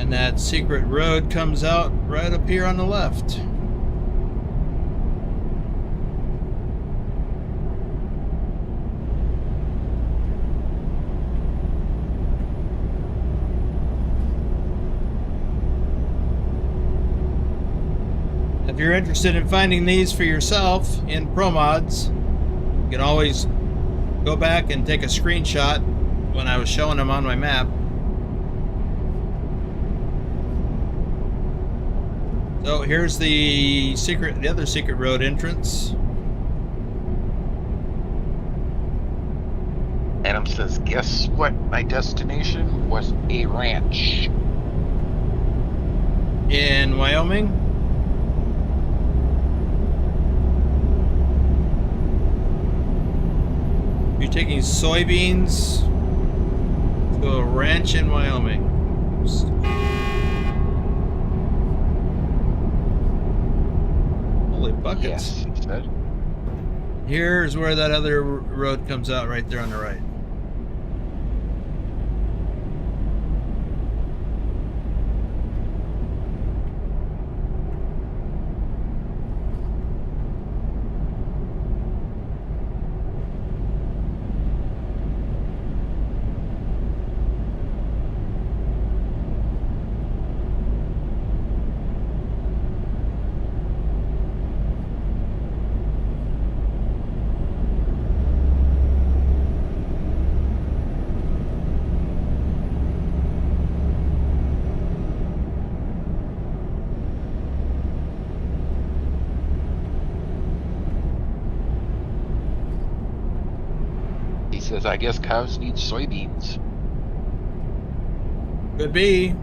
And that secret road comes out right up here on the left. If you're interested in finding these for yourself in ProMods, you can always go back and take a screenshot when I was showing them on my map. So here's the other secret road entrance. Adam says, guess what? My destination was a ranch. In Wyoming. You're taking soybeans to a ranch in Wyoming. Holy buckets. Yes, he said. Here's where that other road comes out right there on the right. Says, I guess cows need soybeans. Could be.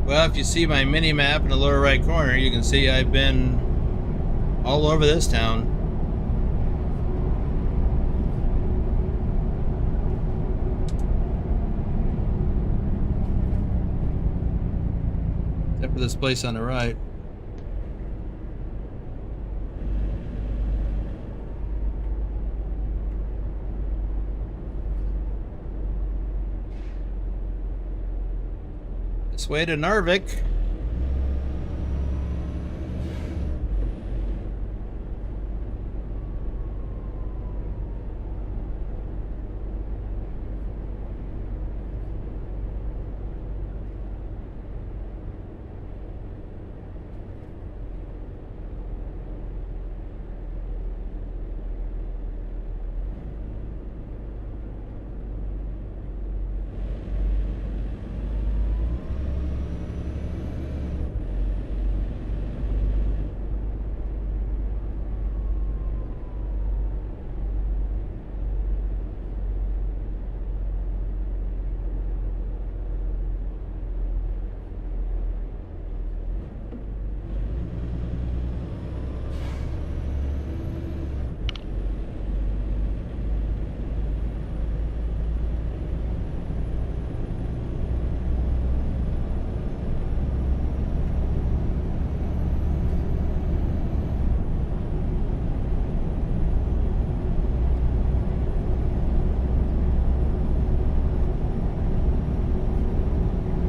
Well, if you see my mini map in the lower right corner, you can see I've been all over this town. Except for this place on the right. This way to Narvik.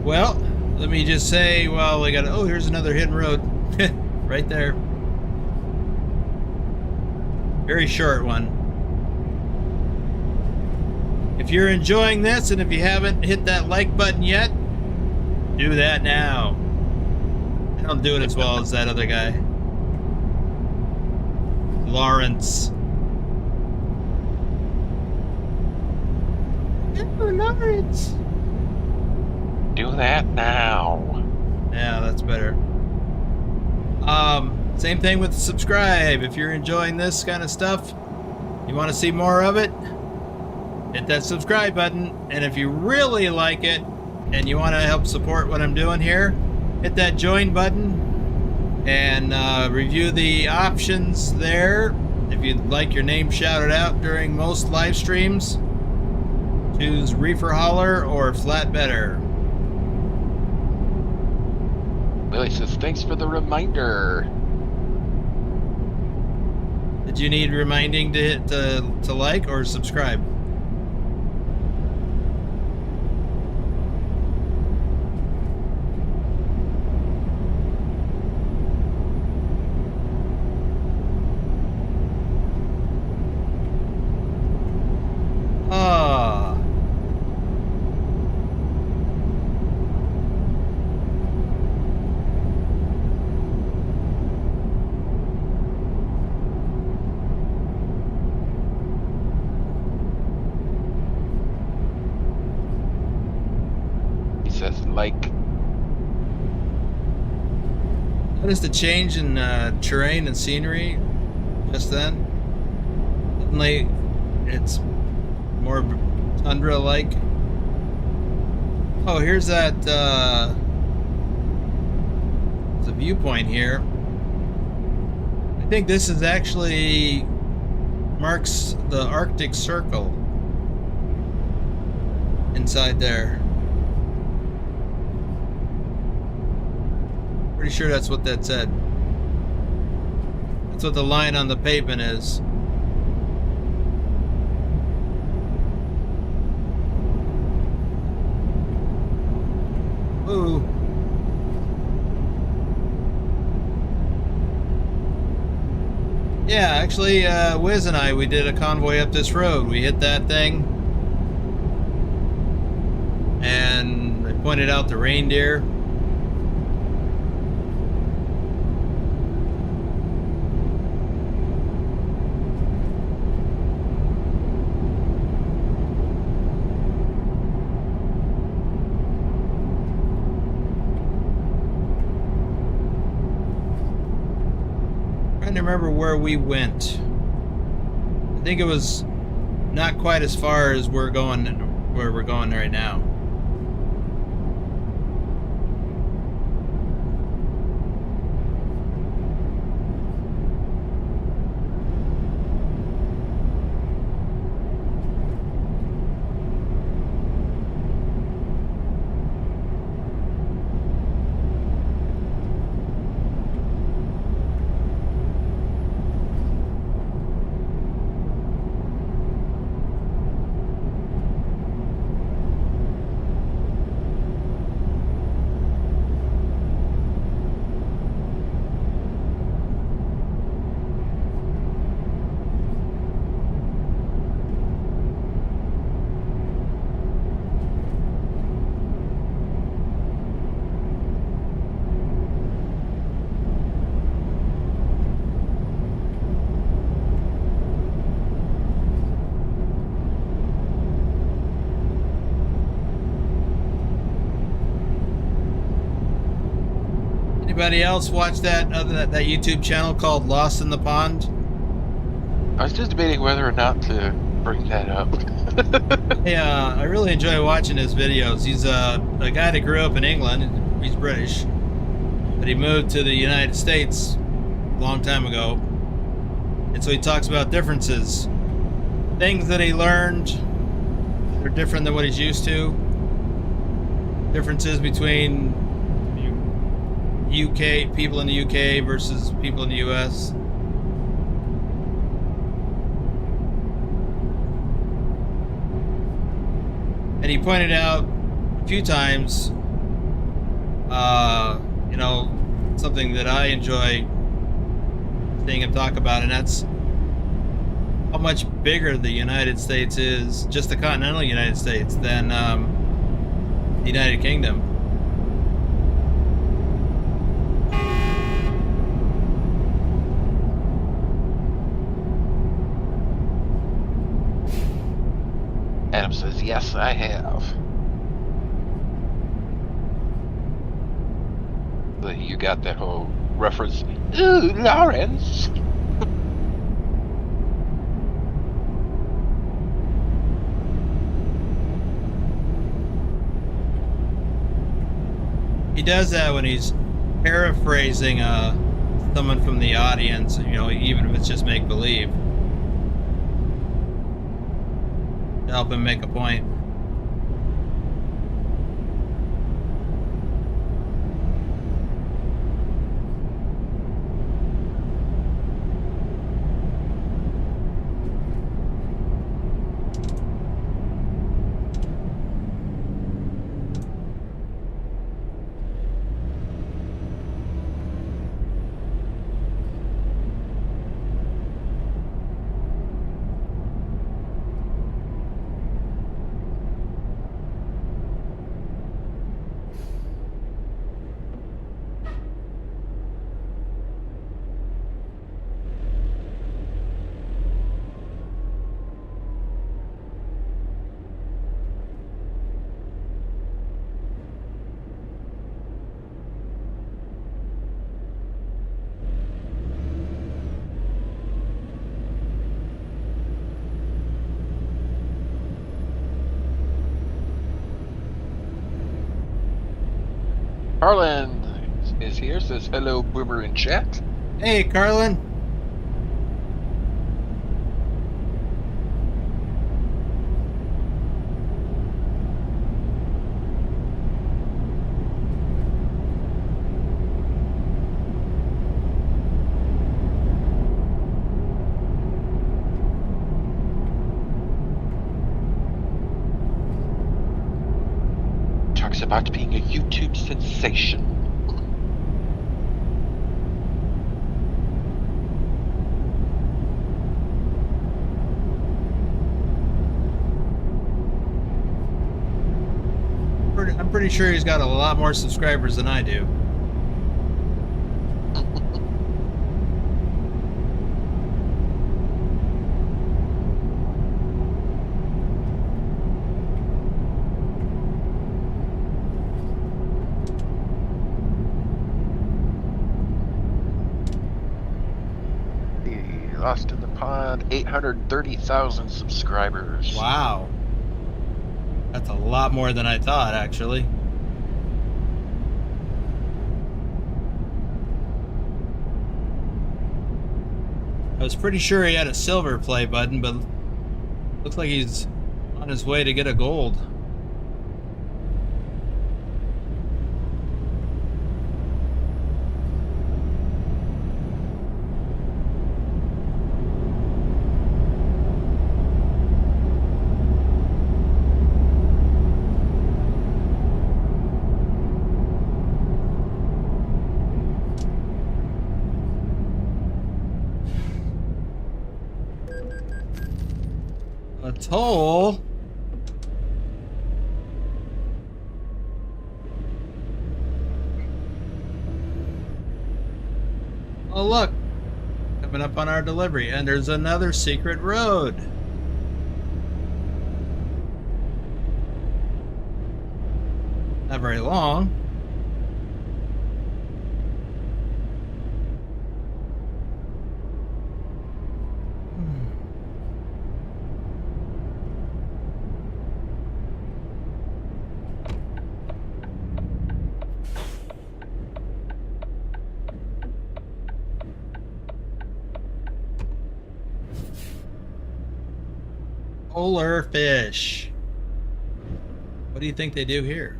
Well, let me just say, well, we got, oh, here's another hidden road right there. Very short one. If you're enjoying this and if you haven't hit that like button yet, do that now. I don't do it as well as that other guy. Lawrence. Oh, Lawrence. Do that now. Yeah, that's better. Same thing with subscribe. If you're enjoying this kind of stuff, you want to see more of it, hit that subscribe button. And if you really like it and you want to help support what I'm doing here, hit that join button and review the options there. If you'd like your name shouted out during most live streams, choose reefer hauler or flatbedder. Billy says, thanks for the reminder. Did you need reminding to hit to like or subscribe? Noticed a change in terrain and scenery just then. Suddenly, it's more tundra-like. Oh, here's that. There's a viewpoint here. I think this is actually marks the Arctic Circle inside there. Pretty sure that's what that said. That's what the line on the pavement is. Ooh. Yeah, actually, Wiz and I, we did a convoy up this road. We hit that thing. And I pointed out the reindeer. I remember where we went. I think it was not quite as far as where we're going right now. Anybody else watch that that YouTube channel called Lost in the Pond? I was just debating whether or not to bring that up. Yeah, I really enjoy watching his videos. He's a guy that grew up in England. He's British, but he moved to the United States a long time ago, and so he talks about differences, things that he learned that are different than what he's used to, differences between UK people in the UK versus people in the US. And he pointed out a few times, you know, something that I enjoy seeing him talk about, and that's how much bigger the United States is, just the continental United States, than the United Kingdom. Adam says, yes, I have. You got that whole reference. Ooh, Lawrence. does that when he's paraphrasing someone from the audience, you know, even if it's just make believe, to help him make a point. Harlan is here, says hello, Boomer in chat. Hey, Carlin. Talks about being a YouTube sensation. I'm pretty sure he's got a lot more subscribers than I do. Lost in the pond, 830,000 subscribers. Wow. That's a lot more than I thought, actually. I was pretty sure he had a silver play button, but looks like he's on his way to get a gold. A toll? Oh look, coming up on our delivery, and there's another secret road. Not very long. Polar fish. What do you think they do here?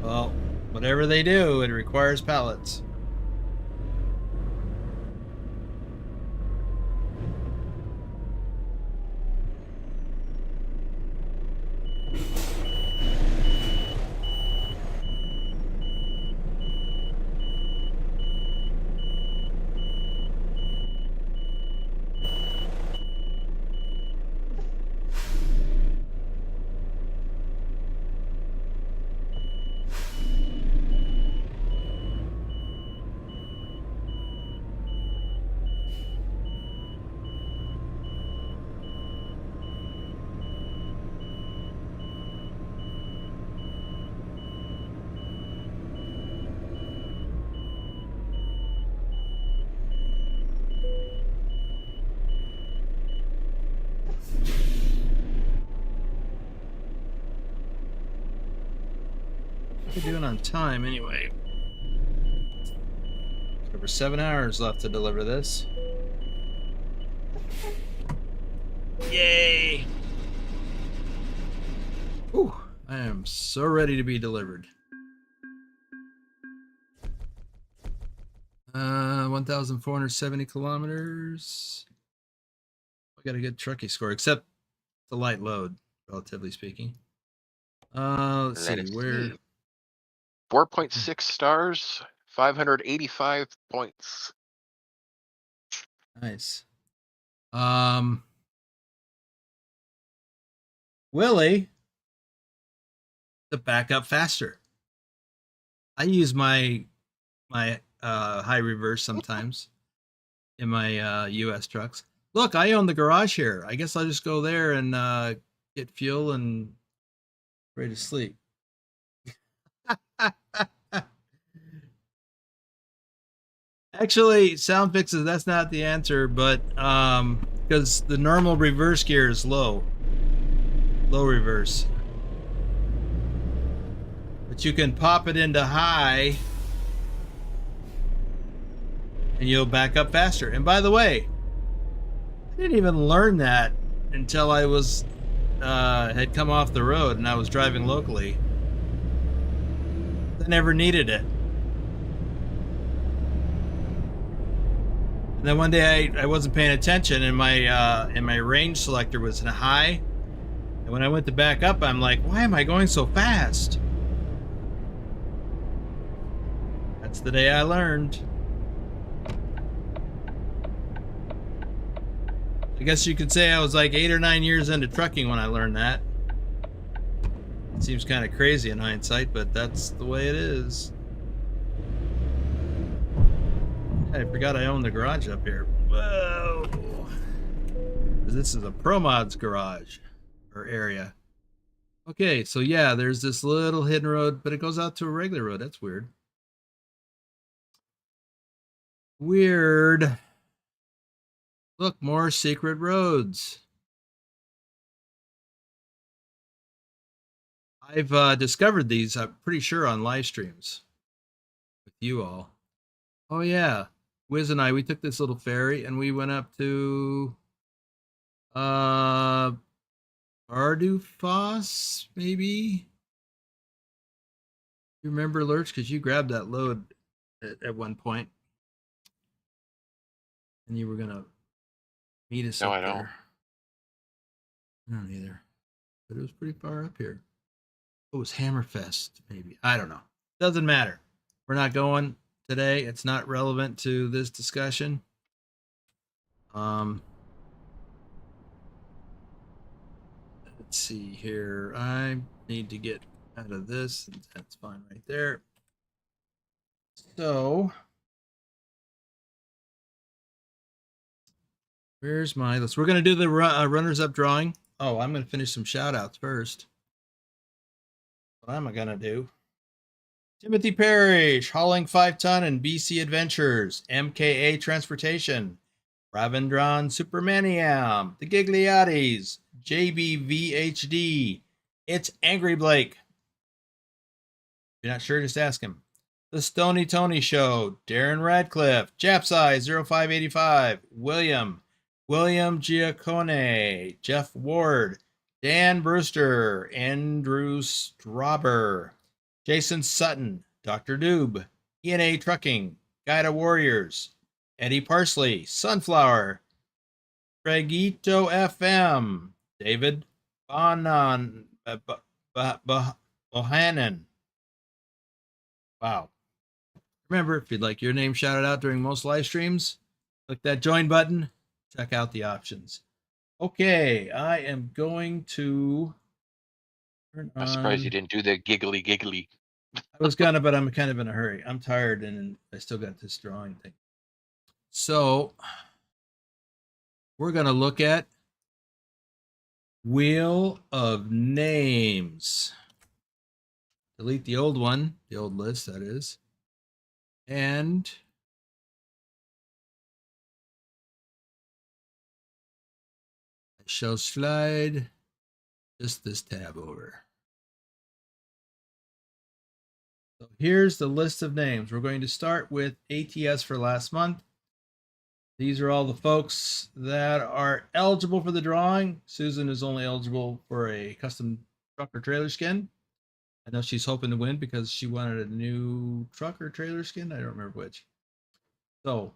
Well, whatever they do, it requires pallets. doing on time anyway? Over 7 hours left to deliver this. Yay! Ooh, I am so ready to be delivered. 1,470 kilometers. I got a good Trucky score, except the light load, relatively speaking. Let's see where. 4.6 stars, 585 points. Nice. Willie, to back up faster. I use my high reverse sometimes in my US trucks. Look, I own the garage here. I guess I'll just go there and get fuel and ready to sleep. Actually, sound fixes, that's not the answer, but because the normal reverse gear is low reverse. But you can pop it into high and you'll back up faster. And by the way, I didn't even learn that until I was had come off the road and I was driving locally. I never needed it. And then one day I wasn't paying attention and my range selector was in a high. And when I went to back up, I'm like, why am I going so fast? That's the day I learned. I guess you could say I was like 8 or 9 years into trucking when I learned that. It seems kind of crazy in hindsight, but that's the way it is. I forgot I own the garage up here. Whoa. This is a ProMods garage or area. Okay, so yeah, there's this little hidden road, but it goes out to a regular road. That's weird. Weird. Look, more secret roads. I've discovered these, I'm pretty sure, on live streams with you all. Oh yeah, Wiz and I, we took this little ferry and we went up to Bardufoss, maybe? You remember, Lurch, because you grabbed that load at one point. And you were gonna meet us up there. No, I don't. I don't either. But it was pretty far up here. It was Hammerfest, maybe. I don't know. Doesn't matter. We're not going today. It's not relevant to this discussion. Let's see here. I need to get out of this. That's fine right there. So where's my list? We're going to do the runners up drawing. Oh, I'm going to finish some shout outs first. What am I going to do? Timothy Parrish, Hauling 5-Ton and BC Adventures, MKA Transportation, Ravindran Supermaniam, The Gigliottis, JBVHD, It's Angry Blake. If you're not sure, just ask him. The Stony Tony Show, Darren Radcliffe, Japsai 0585, William Giacone, Jeff Ward, Dan Brewster, Andrew Strauber, Jason Sutton, Dr. Doob, ENA Trucking, Guida Warriors, Eddie Parsley, Sunflower, Craigito FM, David Bohannon. Wow. Remember, if you'd like your name shouted out during most live streams, click that join button, check out the options. Okay, I am going to turn on... I'm surprised you didn't do the giggly. I was gonna, but I'm kind of in a hurry. I'm tired and I still got this drawing thing. So we're gonna look at Wheel of Names. Delete the old one, the old list, that is. And I shall slide just this tab over. So here's the list of names. We're going to start with ATS for last month. These are all the folks that are eligible for the drawing. Susan is only eligible for a custom truck or trailer skin. I know she's hoping to win because she wanted a new truck or trailer skin. I don't remember which. So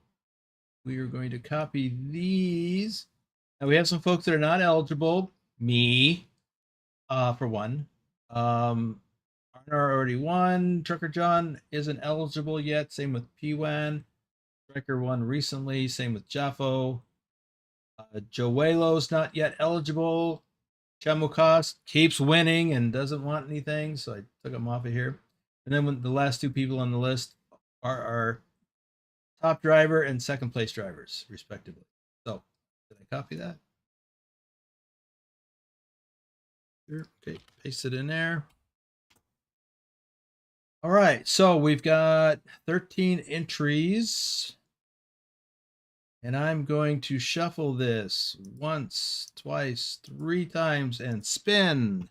we are going to copy these. Now we have some folks that are not eligible. Me, for one. Arnar already won. Trucker John isn't eligible yet. Same with Pwan. Striker won recently. Same with Jaffo. Joelo's not yet eligible. Chamukas keeps winning and doesn't want anything, so I took him off of here. And then when the last two people on the list are our top driver and second place drivers, respectively. So, did I copy that? Sure. Okay, paste it in there. All right, so we've got 13 entries. And I'm going to shuffle this once, twice, 3 times and spin.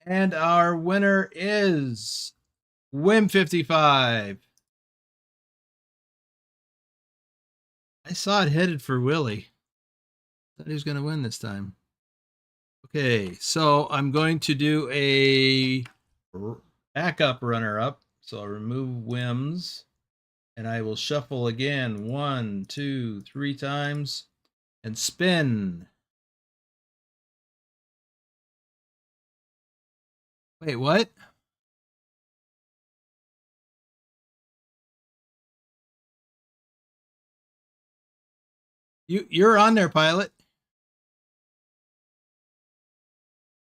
And our winner is Wim55. I saw it headed for Willie. Thought he was going to win this time. Okay, so I'm going to do a backup runner-up. So I'll remove Wims. And I will shuffle again 1, 2, 3 times and spin. Wait, what? You're on there, pilot.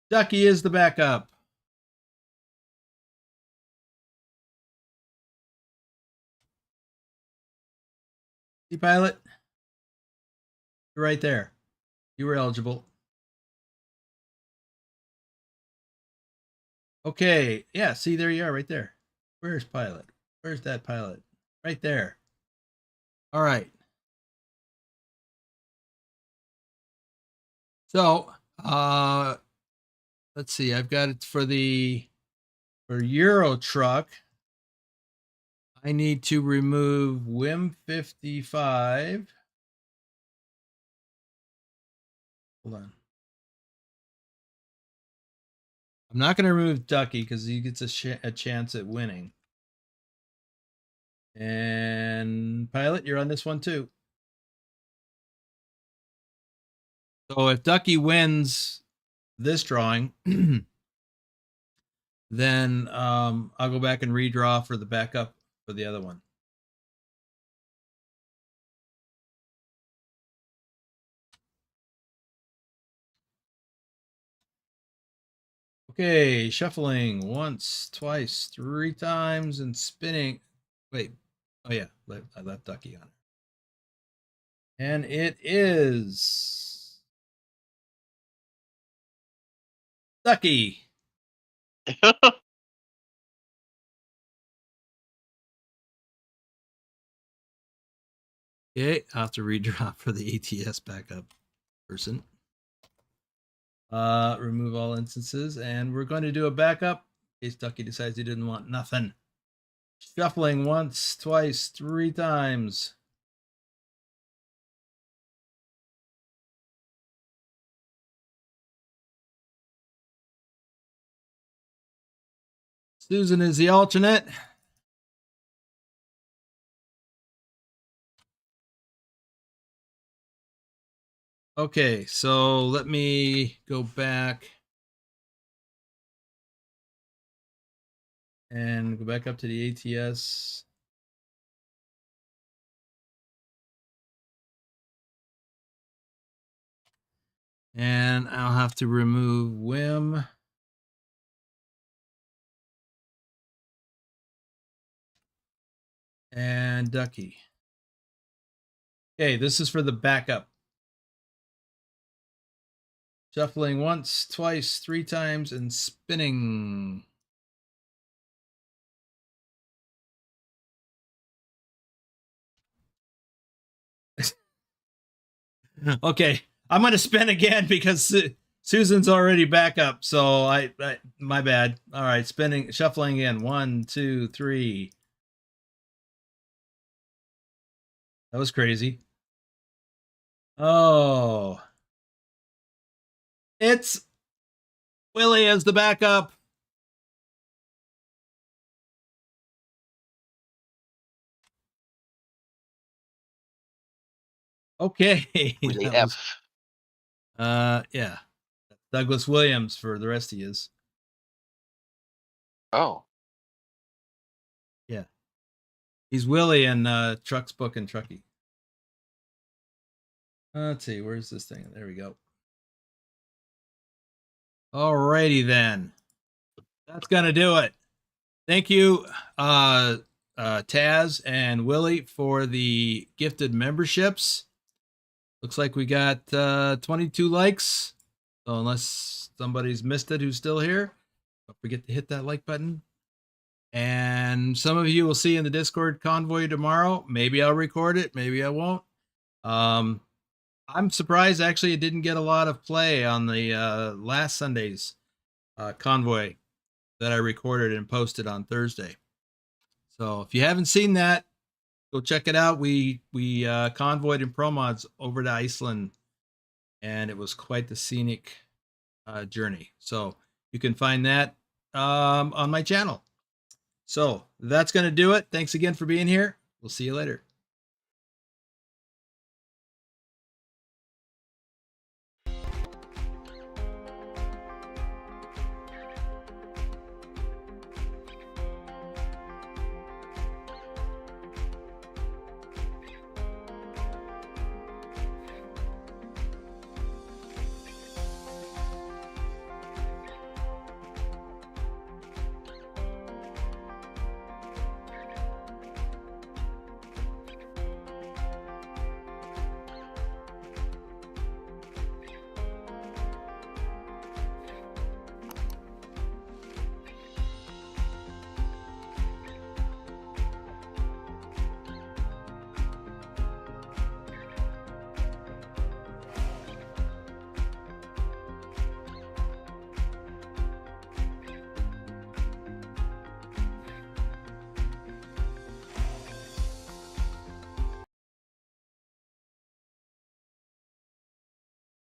Ducky is the backup. See, pilot? You're right there. You were eligible. Okay. Yeah, see, there you are right there. Where's pilot? Where's that pilot? Right there. All right. So, let's see. I've got it for Euro truck. I need to remove Wim55. Hold on. I'm not going to remove Ducky because he gets a chance at winning. And pilot, you're on this one too. So if Ducky wins this drawing, then I'll go back and redraw for the backup for the other one. Okay, shuffling once, twice, 3 times, and spinning. Wait, oh yeah, I left Ducky on. And it is Ducky. Okay, I'll have to redraw for the ATS backup person. Remove all instances, and we're going to do a backup in case Ducky decides he didn't want nothing. Shuffling once, twice, 3 times. Susan is the alternate. Okay, so let me go back and go back up to the ATS. And I'll have to remove Wim. And Ducky. Okay, this is for the backup. Shuffling once, twice, 3 times, and spinning. Okay, I'm going to spin again because Susan's already back up. So I my bad. All right, shuffling in. 1, 2, 3. That was crazy. Oh, it's Willie as the backup. Okay. Willie That F. yeah. Douglas Williams for the rest of yous. Oh. Yeah. He's Willie in TrucksBook and Trucky. Let's see, where's this thing? There we go. Alrighty then. That's gonna do it. Thank you, Taz and Willie, for the gifted memberships. Looks like we got 22 likes. So unless somebody's missed it who's still here, don't forget to hit that like button. And some of you will see in the Discord convoy tomorrow. Maybe I'll record it, maybe I won't. I'm surprised actually it didn't get a lot of play on the last Sunday's convoy that I recorded and posted on Thursday. So if you haven't seen that, go check it out. We convoyed in ProMods over to Iceland, and it was quite the scenic journey. So you can find that on my channel. So that's going to do it. Thanks again for being here. We'll see you later.